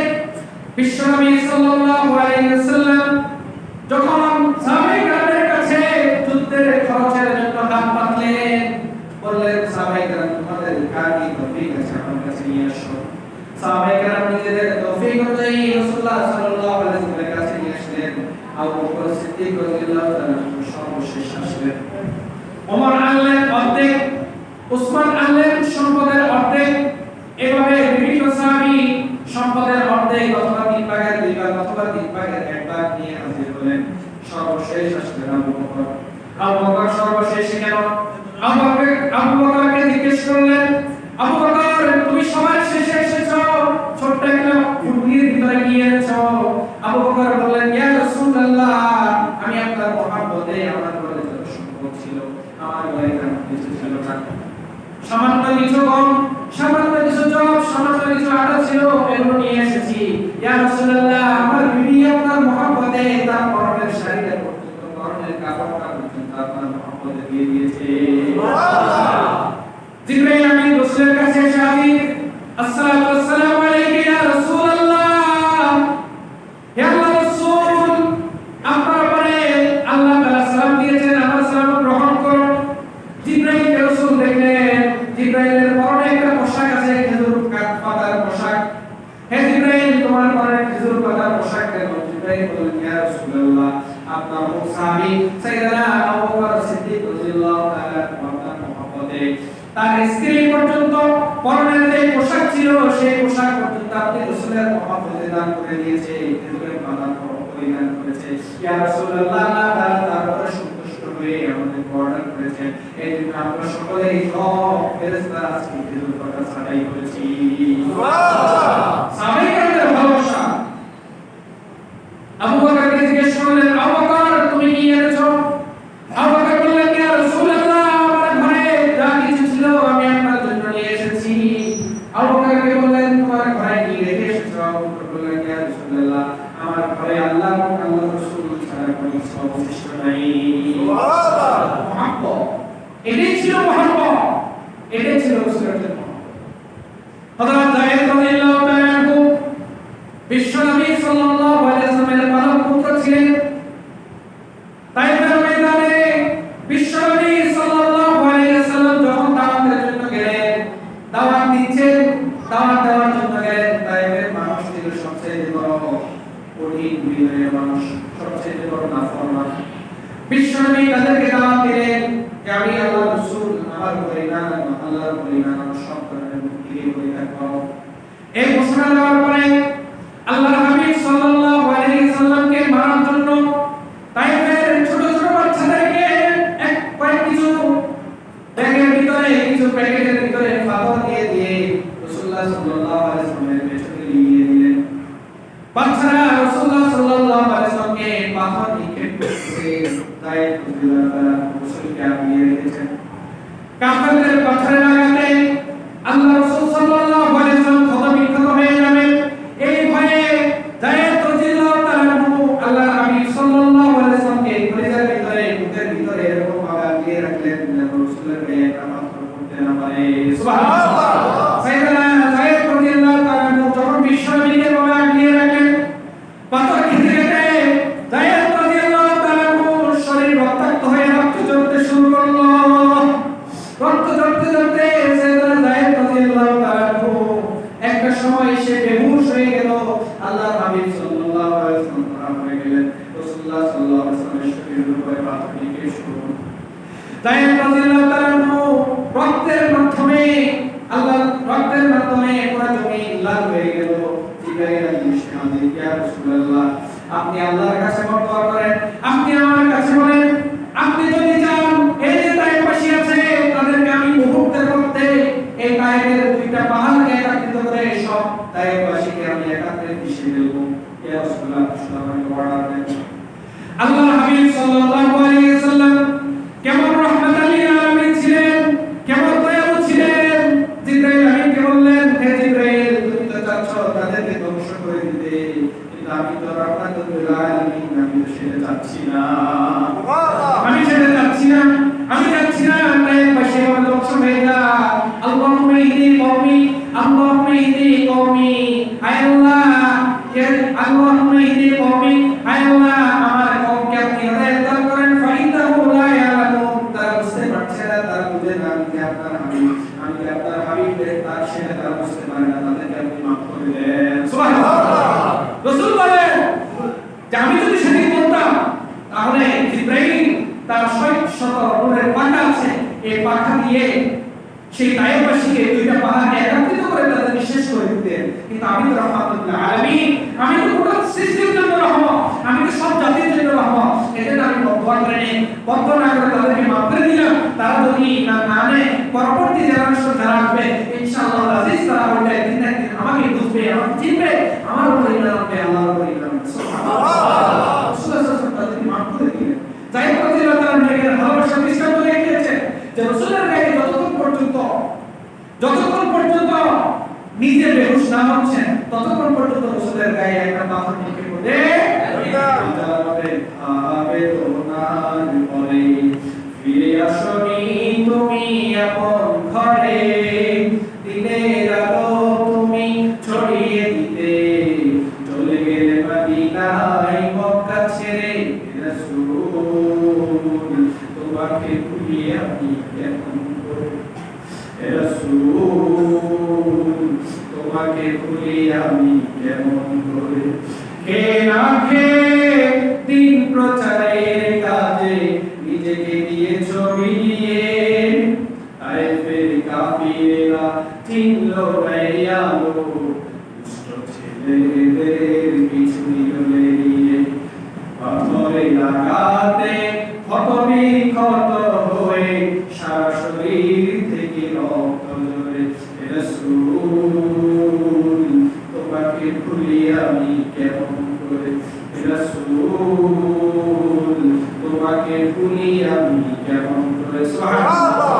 বিশ্বনবী সাল্লাল্লাহু আলাইহি ওয়াসাল্লাম যখন সাহাবায়ে কেরামের কাছে যুদ্ধের খরচের জন্য হাত পাতলেন, বললেন, সাহাবায়ে কেরাম, তোমাদের কার কি তৌফিক আছে আমার কাছে নিয়ে আসো। সাহাবায়ে কেরাম নিজেদের তৌফিক অনুযায়ী রাসূলুল্লাহ সাল্লাল্লাহু আলাইহি ওয়াসাল্লামের কাছে নিয়ে আসলেন। আবু বকর সিদ্দিক রাদিয়াল্লাহু তাআলা সর্বশেষ আসলেন। ওমর আনলেন অর্ধেক, উসমান আনলেন সম্পদের অর্ধেক, এভাবে বিভিন্ন সাহাবী সম্পদের অর্ধেক অথবা 3 ভাগের 2 ভাগ অথবা 3 ভাগের 1 ভাগ নিয়ে হাজির হলেন। সর্বশেষ আসলেন আবু বকর। আবু বকর সর্বশেষ কেন? আবু বকরকে জিজ্ঞেস করলেন, আবু বকর, তুমি সবার শেষে এসেছো, ছোট্ট একটা ফুটকির ভিতরে কি এনেছো? আবু বকর বললেন, ইয়া রাসূলুল্লাহ, আমি আপনার মহব্বতে আমার ঘরে যত সম্পদ ছিল, আমার ঘরে তেমন কিছু ছিল না, সামান্য কিছু গম, সামান্য কিছু জব, সামান্য কিছু আটা ছিল, এগুলো নিয়ে এসেছি। ইয়া রাসূলুল্লাহ, আমার বিবি আপনার মহব্বতে তার পরনের শাড়িটা পর্যন্ত, পরনের কাপড়টা পর্যন্ত আপনার মহব্বতে দিয়ে দিয়েছে। সুবহানাল্লাহ। জিবরাইল আমিন রাসূলের কাছে এসে হাজির। আসসালাতু ওয়াসসালামু আলাইকা ইয়া রাসূলুল্লাহ, হে আল্লাহর রাসূল, আপনার উপরে আল্লাহ তাআলা সালাম দিয়েছেন, আমার সালাম গ্রহণ করুন। জিবরাইল রাসূল দেখলেন জিবরাইলের পরনে একটা পোশাক আছে, খেজুর পাতার পোশাক। হে জিবরাইল, তোমার পরনে খেজুর পাতার পোশাক কেন? জিবরাইল বললেন, ইয়া রাসূলুল্লাহ, আপনার সাহাবী সাইয়েদনা আবু বকর সিদ্দিক রাদিয়াল্লাহু তাআলা আপনার মহব্বতে তার স্ত্রী পর্যন্ত পরনের যে পোশাক ছিল সেই পোশাক পর্যন্ত আপনি রাসূলের মহব্বতে দান করে দিয়েছে, খেজুরের পাতা পরিধান করেছে। ইয়া রাসূলুল্লাহ, আল্লাহ তাআলা তার উপরে সন্তুষ্ট হয়ে আমাদের অর্ডার করেছেন, এই জন্য আমরা সকলেই সব ফেরেশতা আজকে খেজুর পাতা ছাড়াই করেছি। সুবহানাল্লাহ। সাহাবায়ে কেরামের ভালোবাসা। আবু বকরকে জিজ্ঞেস করলেন, আবু বকর, তুমি কি এনেছো? আবু বকর বললেন, ইয়া রাসূলুল্লাহ, আমার ঘরে যা কিছু ছিল আমি আপনার জন্য নিয়ে এসেছি। আবু বকরকে বললেন, তোমার ঘরে কি রেখে এসেছো? আবু বকর বললেন, ইয়া রাসূলুল্লাহ, আমার ঘরে আল্লাহ এবং আল্লাহর রাসূল ছাড়া কোনো কিছু অবশিষ্ট নাই। সুবহানাল্লাহ। মহব্বত, এটাই ছিল মহব্বত, এটাই ছিল রাসূলের জন্য। হযরত যায়েদ রাদিয়াল্লাহু তাআলা আনহু বিশ্বনবী সাল্লাল্লাহু আলাইহি ওয়াসাল্লামের পালক পুত্র ছিলেন। তাইফের ময়দানে বিশ্বনবী সাল্লাল্লাহু আলাইহি ওয়াসাল্লাম যখন দাওয়াতের জন্য গেলেন, দাওয়াত দিচ্ছেন, দাওয়াত দেওয়ার জন্য গেলেন, তাইফের মানুষ ছিল সবচেয়ে বড় কঠিন হৃদয়ের মানুষ, সবচেয়ে বড় নাফরমান। বিশ্বনবী তাদেরকে দাওয়াত দিলেন যে আমি আল্লাহর রাসূল, আমার পরিবার, আল্লাহর পরিবার, সব ধরনের মুক্তিকে পরিত্যাগ করো। এই ঘোষণা দেওয়ার পরে আল্লাহর হাবিব সাল্লাল্লাহু আলাইহি ওয়াসাল্লামকে মারার জন্য তাইফের ছোট ছোট বাচ্চাদেরকে বাচ্চারা রাসূলুল্লাহ সাল্লাল্লাহু আলাইহি ওয়াসাল্লামকে পাথর নিক্ষেপ করছে, তাই তারা রাসূলকে আগিয়ে রেখেছেন। কাফেরদের পাথরের আঘাতে আল্লাহ রাসূল সাল্লাল্লাহু আলাইহি ওয়াসাল্লাম ক্ষতবিক্ষত হয়ে যাবেন, এই ভয়ে যায়েদ রাদিয়াল্লাহু তাআলা আল্লাহর হাবিব সাল্লাল্লাহু আলাইহি ওয়াসাল্লামকে কলিজার ভিতরে বুকের ভিতরে এরকম ভাবে আগিয়ে রাখলেন যেন রাসূলের গায়ে একটা পাথর পড়তে না পারে। সুবহানাল্লাহ। সাইয়েদনা যায়েদ রাদিয়াল্লাহু তাআলা যখন বিশ্বনবীকে ভাবে আগিয়ে রাখলেন, পাথর খেতে খেতে যায়েদ রাদিয়াল্লাহু তাআলা শরীর রক্তাক্ত হয়ে রক্ত ঝরতে শুরু করলো। রক্ত ঝরতে ঝরতে সাইয়েদনা যায়েদ রাদিয়াল্লাহু তাআলা একটা সময় সে বেহুশ হয়ে গেল। আল্লাহর হাবিব সাল্লাল্লাহু আলাইহি ওয়াসাল্লাম হয়ে গেলেন। রাসূলুল্লাহ সাল্লাল্লাহু আলাইহি ওয়াসাল্লামের শরীরের উপরে পাথর নিক্ষেপ শুরু হলো। যায়েদ রাদিয়াল্লাহু তাআলা রক্তের মাধ্যমে পুরো জমিন লাল হয়ে গেল। জিবরাইল আলাইহিস সালাম ইয়া রাসূলুল্লাহ, আপনি আল্লাহর কাছে দোয়া করেন, আপনি আমার কাছে বলেন, আপনি যদি চান এই যে তায়েফবাসী আছে তাদেরকে আমি মুহূর্তের মধ্যে এই তায়েফের দুইটা পাহাড়কে একত্রিত করে সব তায়েফবাসীকে আমি একত্রে মিশিয়ে দেব। ইয়া রাসূলুল্লাহ সাল্লাল্লাহু আলাইহি ওয়াসাল্লাম, আল্লাহর হাবিব সাল্লাল্লাহু আলাইহি ওয়াসাল্লাম কেমন রাহমাতাল লিল আলামিন ছিলেন, কেমন দয়ালু ছিলেন। জিবরাইল আমিনকে বললেন, হে জিবরাইল, তুমি তো চাচ্ছ তাদেরকে ধ্বংস করে দিতে, কিন্তু আমি তো রাহমাতুল লিল আলামিন, আমি তো সেটা চাচ্ছি না। আমি সেটা চাচ্ছি না, আমি চাচ্ছি না তায়েফবাসী আমার ধ্বংস হয়ে যায়। আল্লাহুম্মা ইহদি কওমি, আল্লাহুম্মা ইহদি কওমি, আয় আল্লাহ, আল্লাহুম্মা ইহদি কওমি, আয় আল্লাহ আমার কওমকে আপনি হেদায়েত দান করেন। ফাইন্নাহু লা ইয়ালামুন, তারা বুঝতে পারছে না, তারা বুঝে না আমি আপনার হাবিব, আমি আপনার হাবিব, তার সেটা তারা বুঝতে পারে না, তাদেরকে আপনি মাফ করে দেন। সুবহানাল্লাহ। রাসূল বলেন যে আমি যদি সেদিন বলতাম তাহলে জিবরাইল তার ৬০ নূরের পাখা আছে, এই পাখা দিয়ে সেই তায়েফবাসীকে দুইটা পাহাড়কে একত্রিত করে তাদেরকে শেষ করে দিতেন। কিন্তু আমি তো রাহমাতুল লিল আলামিন, আমি তো গোটা সৃষ্টির জন্য রহমত, আমি তো সব জাতির জন্য রহমত। এজন্য আমি দোয়া করে নেই, বদ্ধ না করে তাদেরকে মাফ করে দিলাম। তারা যদি না মানে পরবর্তী জেনারেশন যারা আসবে ইনশাআল্লাহ আজিজ তারা ওইটা একদিন না একদিন আমাকে বুঝবে, আমাকে চিনবে, আমার উপর ঈমান আনবে, আল্লাহর উপর ঈমান আনবে। সুবহানাল্লাহ। রাসূলুল্লাহ সাল্লাল্লাহু আলাইহি ওয়াসাল্লাম তাদেরকে মাফ করে দিলেন। যায়েদ রাদিয়াল্লাহু তাআলা নিজের ভালোবাসা দৃষ্টান্ত দেখিয়েছে যে রাসূলের গায়ে যতক্ষণ পর্যন্ত নিজে বেহুশ না হচ্ছেন ততক্ষণ পর্যন্ত রাসূলের গায়ে একটা পাথর নিক্ষেপ করে যাবে। আবেদনার পরে ফিরে আসনি তুমি আপন ঘরে, দিনের আলো তুমি ছড়িয়ে দিতে, চলে গেলে মদিনায় মক্কা ছেড়ে। রাসূল তোমাকে ভুলি আমি কেমন করে, রাসূল তোমাকে ভুলি আমি কেমন করে। কে না খেয়ে দিন প্রচারের কাজে নিজেকে দিয়েছ বিলিয়ে, তায়েফের কাফিরেরা চিনল না আলো, দুষ্ট ছেলেদের পিছু নিয়ে পাথরে লাগাতে ক্ষত হয়ে সারা শরীর থেকে রক্ত ঝরে। রাসূল তোমাকে ভুলি আমি কেমন করে, রাসূল তোমাকে ভুলি আমি কেমন করে। সুবহানাল্লাহ।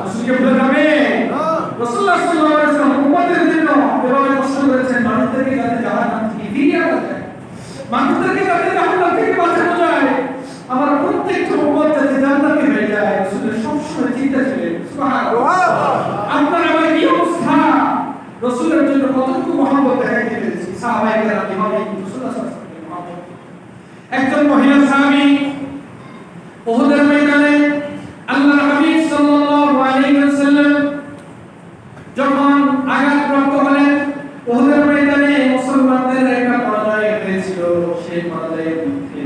রাসূলকে ভুলে যাবে? রাসূলুল্লাহ সাল্লাল্লাহু আলাইহি ওয়াসাল্লাম উম্মতের জন্য এভাবে কষ্ট করেছেন, মানুষদেরকে যাতে জাহান্নাম থেকে ফিরিয়ে আনা যায়, মানুষদেরকে যাতে জাহান্নাম থেকে বাঁচানো যায়, আমার প্রত্যেকটা উম্মত যাতে জান্নাতি হয়ে যায়। রাসূলের সবসময় চিন্তা ছিল। সুবহানাল্লাহ। আপনার আমার কি অবস্থা? রাসূলের জন্য কতটুকু মহব্বত দেখাইতে পেরেছি। সাহাবায়ে কেরাম এভাবে রাসূলুল্লাহ সাল্লাল্লাহু আলাইহি ওয়াসাল্লাম মহব্বত। একজন মহিলা সাহাবী উহুদের ময়দানে আল্লাহর হাবিব সাল্লাল্লাহু আলাইহি ওয়াসাল্লাম যখন আঘাতপ্রাপ্ত হলেন, উহুদের ময়দানে মুসলমানদের একটা পরাজয় হয়েছিল। সেই পরাজয়ের মধ্যে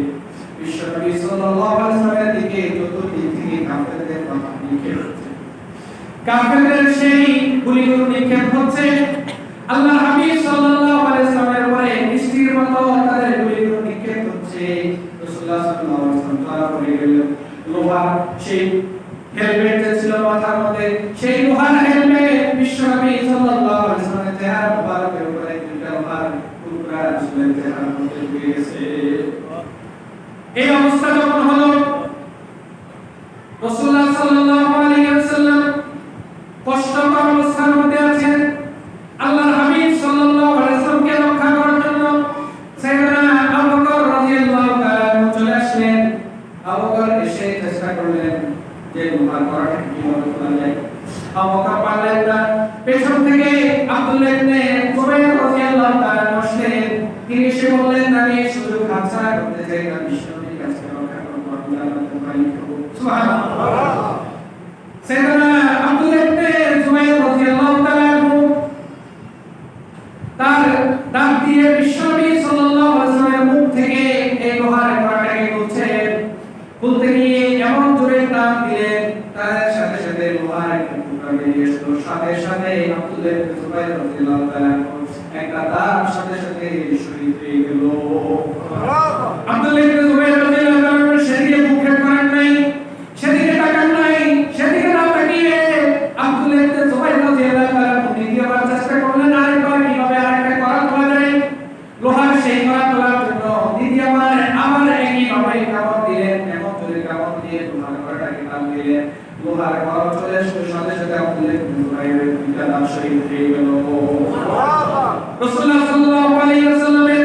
বিশ্বনবী সাল্লাল্লাহু আলাইহি ওয়াসাল্লামের দিকে চতুর্দিক থেকে কাফেরদের পাথর নিক্ষেপ হচ্ছে, কাফেরদের সেই গুলিগুলো নিক্ষেপ হচ্ছে। আল্লাহর হাবিব সাল্লাল্লাহু আলাইহি ওয়াসাল্লামের উপরে বৃষ্টির মতো তাদের গুলিগুলো নিক্ষেপ হচ্ছে। রাসূলুল্লাহ সাল্লাল্লাহু আলাইহি ওয়াসাল্লাম তারা পড়ে গেলেন। লোহার সেই হেলমেট ছিল মাথার মধ্যে, সেই লোহার হেলমেট বিশ্বনবী সাল্লাল্লাহু আলাইহি ওয়াসাল্লামের চেহারা মুবারকের উপরে দুইটা লোহার টুকরা রাসূলের জাহান্নামে ঢুকে গেছে। এই অবস্থা যখন হলো, রাসূলুল্লাহ সাল্লাল্লাহু আলাইহি ওয়াসাল্লাম কষ্টকর অবস্থার মধ্যে আছেন। আল্লাহর হাবিব সাল্লাল্লাহু আলাইহি ওয়াসাল্লামকে রক্ষা করার জন্য সাইয়েদনা আবু বকর রাদিয়াল্লাহু তাআলা চলে আসলেন। আবু বকর এসে চেষ্টা করলেন যে লোহার করাটা কিভাবে খোলা যায়। আবু বকর পারলেন না। পেছন থেকে আব্দুল্লাহ ইবনে জুবাইর রাদিয়াল্লাহু তাআলা আসলেন। তিনি এসে বললেন, আমি সুযোগ হাতছাড়া করতে চাই না, বিশ্বনবীর কাছে রক্ষা করব, আমি আল্লাহর পানি খাবো। সুবহানাল্লাহ। সাইয়েদনা আব্দুল্লাহ ইবনে জুবাইর রাদিয়াল্লাহু তাআলা তার দাঁত দিয়ে বিশ্বনবী সাল্লাল্লাহু আলাইহি ওয়াসাল্লামের মুখ থেকে এই লোহার কড়াটাকে খুলতে গিয়ে এমন জোরে টান দিলেন, তার সাথে সাথে লোহার একটা টুকরা বেরিয়ে আসলো। সাথে সাথে আব্দুল্লাহ ইবনে জুবাইর রাদিয়াল্লাহু তাআলা একটা দাঁত সাথে সাথে শহীদ হয়ে গেল। আব্দুল্লাহ ইবনে জুবাইর রাদিয়াল্লাহু তাআলা সেদিকে মুখ করেন নাই, সেদিকে তাকান নাই, সেদিকে না তাকিয়ে আব্দুল্লাহ ইবনে জুবাইর রাদিয়াল্লাহু তাআলা দ্বিতীয়বার চেষ্টা করলেন আরেকবার কিভাবে আরেকটা কড়া তোলা যায়। লোহার সেই কড়া তোলার জন্য দ্বিতীয়বার আবার একই ভাবে কামড় দিলেন, এমন জোরে কামড় দিয়ে লোহার কড়াটাকে টান দিলেন। লোহার কড়া চলে আসলো, সাথে সাথে আব্দুল্লাহ ইবনে জুবাইরের দুইটা দাঁত শহীদ হয়ে গেল। রাসূলুল্লাহ সাল্লাল্লাহু আলাইহি ওয়াসাল্লামের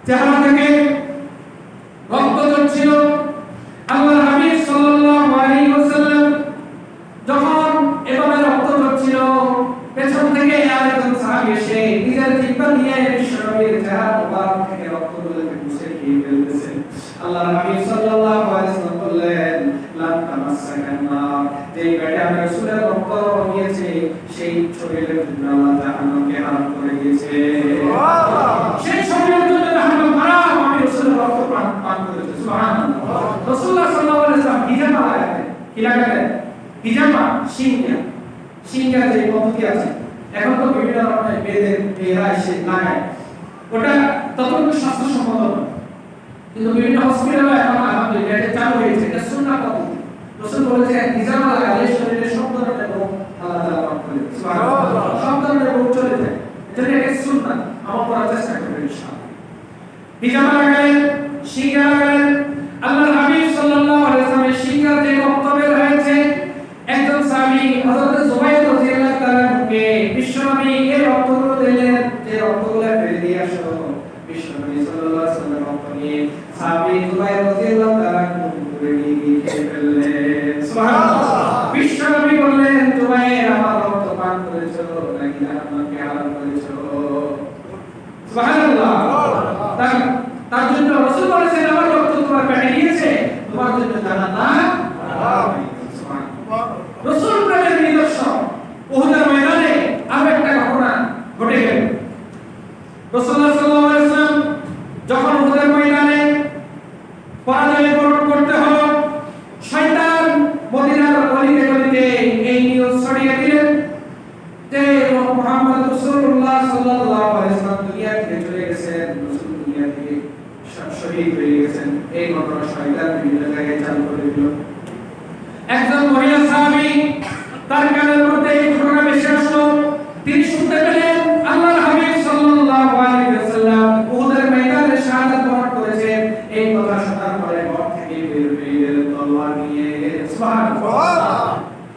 চেহারা থেকে রক্ত ঝরছিল। আল্লাহর হাবিব সাল্লাল্লাহু আলাইহি ওয়াসাল্লাম যখন এভাবে রক্ত ঝরছিল, পেছন থেকে আরেকজন সাহাবী এসে নিজের জিহ্বা দিয়ে বিশ্বনবীর চেহারা মোবারক থেকে রক্তগুলোকে মুছে খেয়ে ফেলতেছেন। আল্লাহর হাবিব সাল্লাল্লাহু আলাইহি ওয়াসাল্লাম বললেন, লাম তামাসসাকান নার, যেই পেটে আমি রাসূলের রক্ত নিয়েছে সেই শরীরের জন্য আল্লাহ জাহান্নামকে হারাম করে দিয়েছে। সেই শরীরের জন্য জাহান্নাম হারাম, আমি রাসূলের রক্ত পান করেছি। সুবহানাল্লাহ। রাসূলুল্লাহ সাল্লাল্লাহু আলাইহি ওয়াসাল্লাম হিজামা লাগাতেন। কি লাগাতেন? হিজামা, সিঙ্গা যে পদ্ধতি আছে, এখন তো বিভিন্ন রকমের বেদের মেয়েরা এসে লাগায়, ওটা ততটুকু স্বাস্থ্যসম্মত না, কিন্তু বিভিন্ন হসপিটালে এখন আলহামদুলিল্লাহ এটা চালু হয়েছে। এটা সুন্নাহ পদ্ধতি। রাসূল বলেছেন হিজামা লাগালে শরীরে সব ধরনের রোগ আল্লাহ তাআলা পাক করে দেন। সুবহানাল্লাহ। সব ধরনের রোগ চলে যায়। এটা একটা সুন্নাহ, আমল করার চেষ্টা করবেন ইনশাআল্লাহ। হিজামা লাগালেন, সিঙ্গা লাগালেন। আল্লাহর হাবিব সাল্লাল্লাহু আলাইহি ওয়াসাল্লামের সিঙ্গা যে রক্ত বের হয়েছে, একজন সাহাবী হযরত জুবাইর রাদিয়াল্লাহু তাআলাকে বিশ্বনবী এই রক্তগুলো দিলেন, যে রক্তগুলো ফেলে দিয়ে আসো। বিশ্বনবী সাল্লাল্লাহু আলাইহি ওয়াসাল্লাম রক্ত নিয়ে সাহাবী জুবাইর রাদিয়াল্লাহু তাআলাকে করে নিয়ে খেয়ে ফেললেন। সুবহানাল্লাহ। বিশ্বনবী বললেন, জুবাইর আমার রক্ত পান করেছো নাকি জাহান্নামকে হারাম করেছো? সুবহানাল্লাহ। তার জন্য রাসূল বলেছেন, আমার রক্ত তোমার পেটে গিয়েছে, তোমার জন্য জান্নাত হারাম। রাসূল প্রেমের নিদর্শন উহুদের ময়দানে আরো একটা ঘটনা ঘটে গেল। রাসূলুল্লাহ সাল্লাল্লাহু আলাইহি ওয়াসাল্লাম যখন উহুদের ময়দানে পরাজয় বরণ করতে হলো, শয়তান মদিনার গলিতে গলিতে এই নিউজ ছড়িয়ে দিলেন যে মুহাম্মদ রাসূলুল্লাহ সাল্লাল্লাহু আলাইহি ওয়াসাল্লাম দুনিয়া থেকে চলে গেছেন, রাসূল দুনিয়া থেকে শহীদ হয়ে গেছেন। এই ঘটনা শয়তান বিভিন্ন জায়গায় চালু করে দিল। একজন মহিলা সাহাবী, তার কানের মধ্যে এই ঘটনা ভেসে আসলো। তিনি শুনতে পেলেন আল্লাহর হাবিব সাল্লাল্লাহু আলাইহি ওয়াসাল্লাম উহুদের ময়দানে শাহাদাত বরণ করেছেন। এই কথা শোনার পরে ঘর থেকে বের হয়ে গেলেন তলোয়ার নিয়ে। সুবহানাল্লাহ।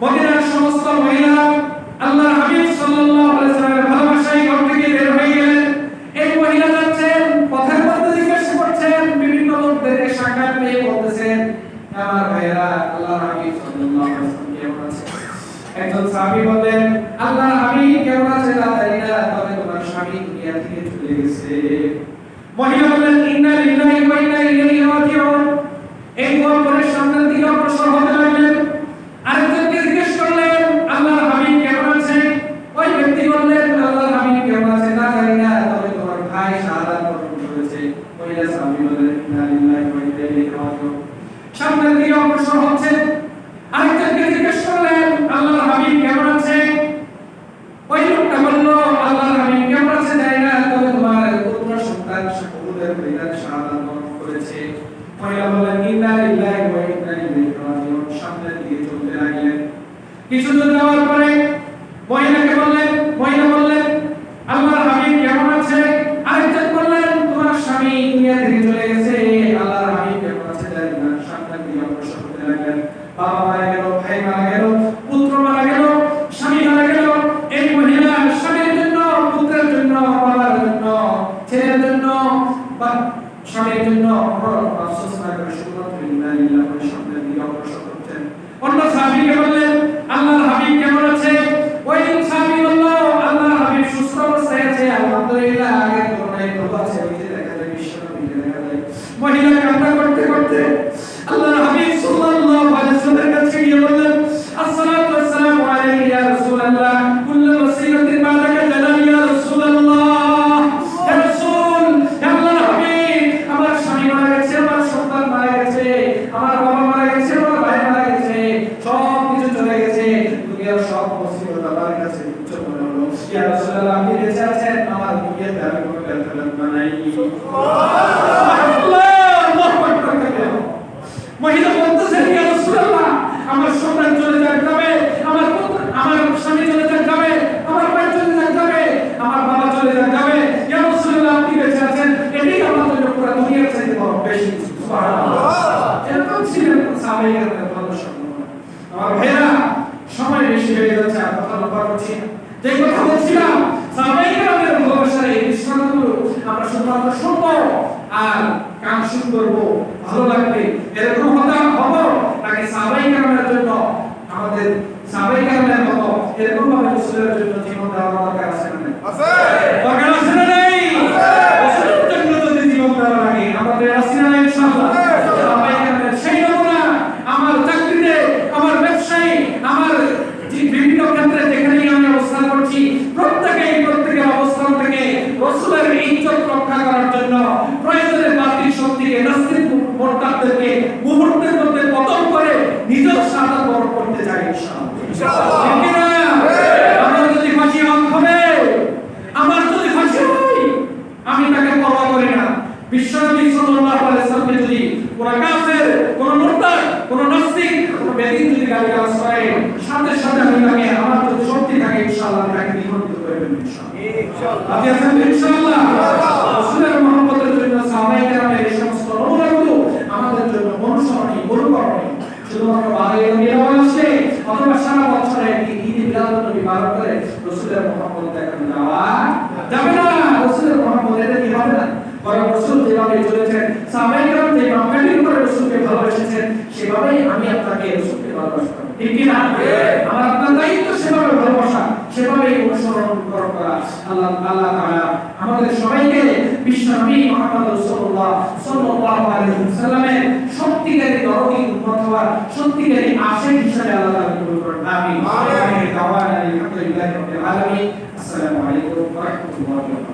মদিনার সমস্ত মহিলা আল্লাহর হাবিব সাল্লাল্লাহু আলাইহি ওয়াসাল্লামের ভালোবাসায় ঘর থেকে বের হয়ে গেলেন। এই মহিলা যাচ্ছেন, পথের মধ্যে জিজ্ঞাসা করছেন, বিভিন্ন লোকদেরকে সাক্ষাৎ পেয়ে বলতেছেন, আমার ভাইরা আল্লাহর হাবিব সাল্লাল্লাহু আলাইহি ওয়াসাল্লাম কেমন আছে? একজন সাহাবী বললেন, আল্লাহর হাবিব কেমন আছে তা জানি না, তবে তোমার স্বামী দুনিয়া থেকে চলে গেছে। মহিলা বললেন, ইন্না লিল্লাহি ওয়া ইন্না ইলাইহি রাজিউন। এই দোয়া করে সামনের দিকে অগ্রসর হতে লাগলেন। আরেকজনকে জিজ্ঞেস করলেন, আল্লাহর হাবিব কেমন আছে? ওই ব্যক্তি বললেন, আল্লাহর হাবিব কেমন আছে তা জানি না, তবে তোমার ভাই শাহাদাত বরণ করেছে। মহিলা সাহাবী বললেন, ইন্না লিল্লাহি ওয়া ইন্না ইলাইহি রাজিউন। সামনের দিকে অগ্রসর হচ্ছেন। আরেকজনকে জিজ্ঞেস করলেন, আল্লাহর হাবিব কেমন আছে? ওই লোকটা বলল, আল্লাহর হাবিব কেমন আছে জানি না, তবে তোমার পুত্র সন্তান উহুদের ময়দানে শাহাদাত বরণ করেছে। মহিলা বললেন, ইন্না লিল্লাহি ওয়া ইন্না ইলাইহি রাজিউন। সামনের দিকে চলতে লাগলেন। কিছু দূর যাওয়ার পরে মহিলা বললেন, আল্লাহর হাবিব কেমন আছে? আরেকজন বললেন, বা স্বামীর জন্য আফসোস না করে শুধুমাত্র ইন্না লিল্লাহি ওয়া ইন্না ইলাইহি রাজিউন অগ্রসর করতেন। অন্য সাহাবীকে বললেন আল্লাহর হাবিব কেমন আছে? ওই সাহাবী বলল আল্লাহর হাবিব সুস্থ অবস্থায় আছে, আলহামদুলিল্লাহ, আগের তুলনায় ভালো আছে। ওই যে দেখা যায় বিশ্বনবীকে দেখা যায় মহিলা কান্না করতে করতে আল্লাহর হাবিব সাল্লাল্লাহু আলাইহি ওয়াসাল্লামের কাছে গিয়ে বললেন আসসালাতু ওয়াসসালামু আলাইকা ইয়া রাসূলুল্লাহ কুল্লু ওয়াসিলাতিন বাদাকা জালাল ইয়া রাসূলুল্লাহ। ইয়া রাসূল, হে আল্লাহর হাবিব, আমার স্বামী মারা গেছে, আমার সন্তান মারা গেছে, আমার বাবা মারা গেছে, আমার ভাই মারা গেছে, সব কিছু চলে গেছে, দুনিয়ার সব মুসিবত আমার কাছে তুচ্ছ মনে হলো। ইয়া রাসূলুল্লাহ, আপনি বেঁচে আছেন, আমার দুনিয়াতে আমি কোনো ব্যর্থতা নাই। সুবহানাল্লাহ, আল্লাহু আকবার। মহিলা বলতেছেন ইয়া রাসূলুল্লাহ, আমার সন্তান চলে যাবে, আমার স্বামী চলে যাবে, আমার ভাই চলে যাবে, আমার বাবা চলে যাবে, ইয়া রাসূলুল্লাহ, আপনি বেঁচে আছেন, এটাই আমার জন্য পুরো দুনিয়ার চাইতে বড় বেশি। সুবহানাল্লাহ, এরকম ছিলেন সাহাবায়ে ভালো সম্মান। আমার ভাইরা, সময় বেশি হয়ে যাচ্ছে, আর কথা লম্বা করছি না। যে কথা বলছিলাম, সাহাবায়ে কেরামের ভালোবাসার এই দৃষ্টান্তগুলো আমরা শুধুমাত্র শুনবো আর কাম শুরু করবো, ভালো লাগবে, এরকম হতে হবে নাকি সাহাবায়ে কেরামের জন্য আমাদের সাহাবায়ে কেরামের মতো এরকম ভাবে রাসূলের জন্য জীবন দেওয়া দরকার আছে না? আছে। দরকার আছে না? নাই। রাসূলের জন্য যদি জীবন দেওয়া লাগে আমাদের আছে না? ইনশাআল্লাহ। সাহাবায়ে কেরামের সেই নমুনা আমার চাকরিতে, আমার ব্যবসায়, আমার বিভিন্ন ক্ষেত্রে যেখানেই আমি অবস্থান করছি, প্রত্যেকের অবস্থান থেকে রাসূলের ইজ্জত রক্ষা করার জন্য প্রয়োজনে বাতিল শক্তিকে, নাস্তিক মোরতাদদেরকে মুহূর্তের মধ্যে পতন করে নিজের শাহাদাত বরণ করতে চাই ইনশাআল্লাহ। ঠিক না? আমার যদি ফাঁসি হবে, আমার যদি ফাঁসি হয়, আমি তাকে পরোয়া করি না। বিশ্বনবী সাল্লাল্লাহু আলাইহি ওয়াসাল্লামকে যদি কোন কাফের, কোন মুরতাদ, কোন নাস্তিক, কোন বেঈমান যদি গালিগালাজ করে, সাথে সাথে আমি তাকে, আমার যদি শক্তি থাকে ইনশাআল্লাহ তাকে নিবন্ধিত করে দেব ইনশাআল্লাহ। আপনি আছেন ইনশাআল্লাহ। রাসূলের মহব্বতের জন্য সাহাবায়ে কেরামের এই সমস্ত নমুনাগুলো আমাদের জন্য অনুসরণীয়, অনুকরণীয়। শুধুমাত্র বারে রবিউল আসে অথবা সারা বছরে একটি ঈদ মিলাদুন নবী পালন করে রাসূলের মহব্বত দেখানো যাবে না। রাসূলের মহব্বত এটা কি হবে না? বরং রাসূল যেভাবে চলেছেন, সাহাবায়ে কেরাম যে মাপকাঠি করে রাসূলকে ভালোবেসেছেন, সেভাবেই আমি আপনাকে রাসূলকে ভালোবাসব। ঠিক কি না? আমার আপনার দায়িত্ব সেভাবে ভালোবাসা, সেভাবেই অনুসরণ করা। আল্লাহ তাআলা আমাদের সবাইকে বিশ্বনবী মুহাম্মদ রাসূলুল্লাহ সাল্লাল্লাহু আলাইহি ওয়াসাল্লামের সত্যিকারের দরদি উম্মত হওয়ার সত্যিকারের আশিক হিসেবে আল্লাহ তাআলা কবুল করুন। আমিন। আমিন। দাওয়ানা আলহামদুলিল্লাহি রাব্বিল আলামিন। আসসালামু আলাইকুম ওয়া রাহমাতুল্লাহি ওয়া বারাকাতুহু।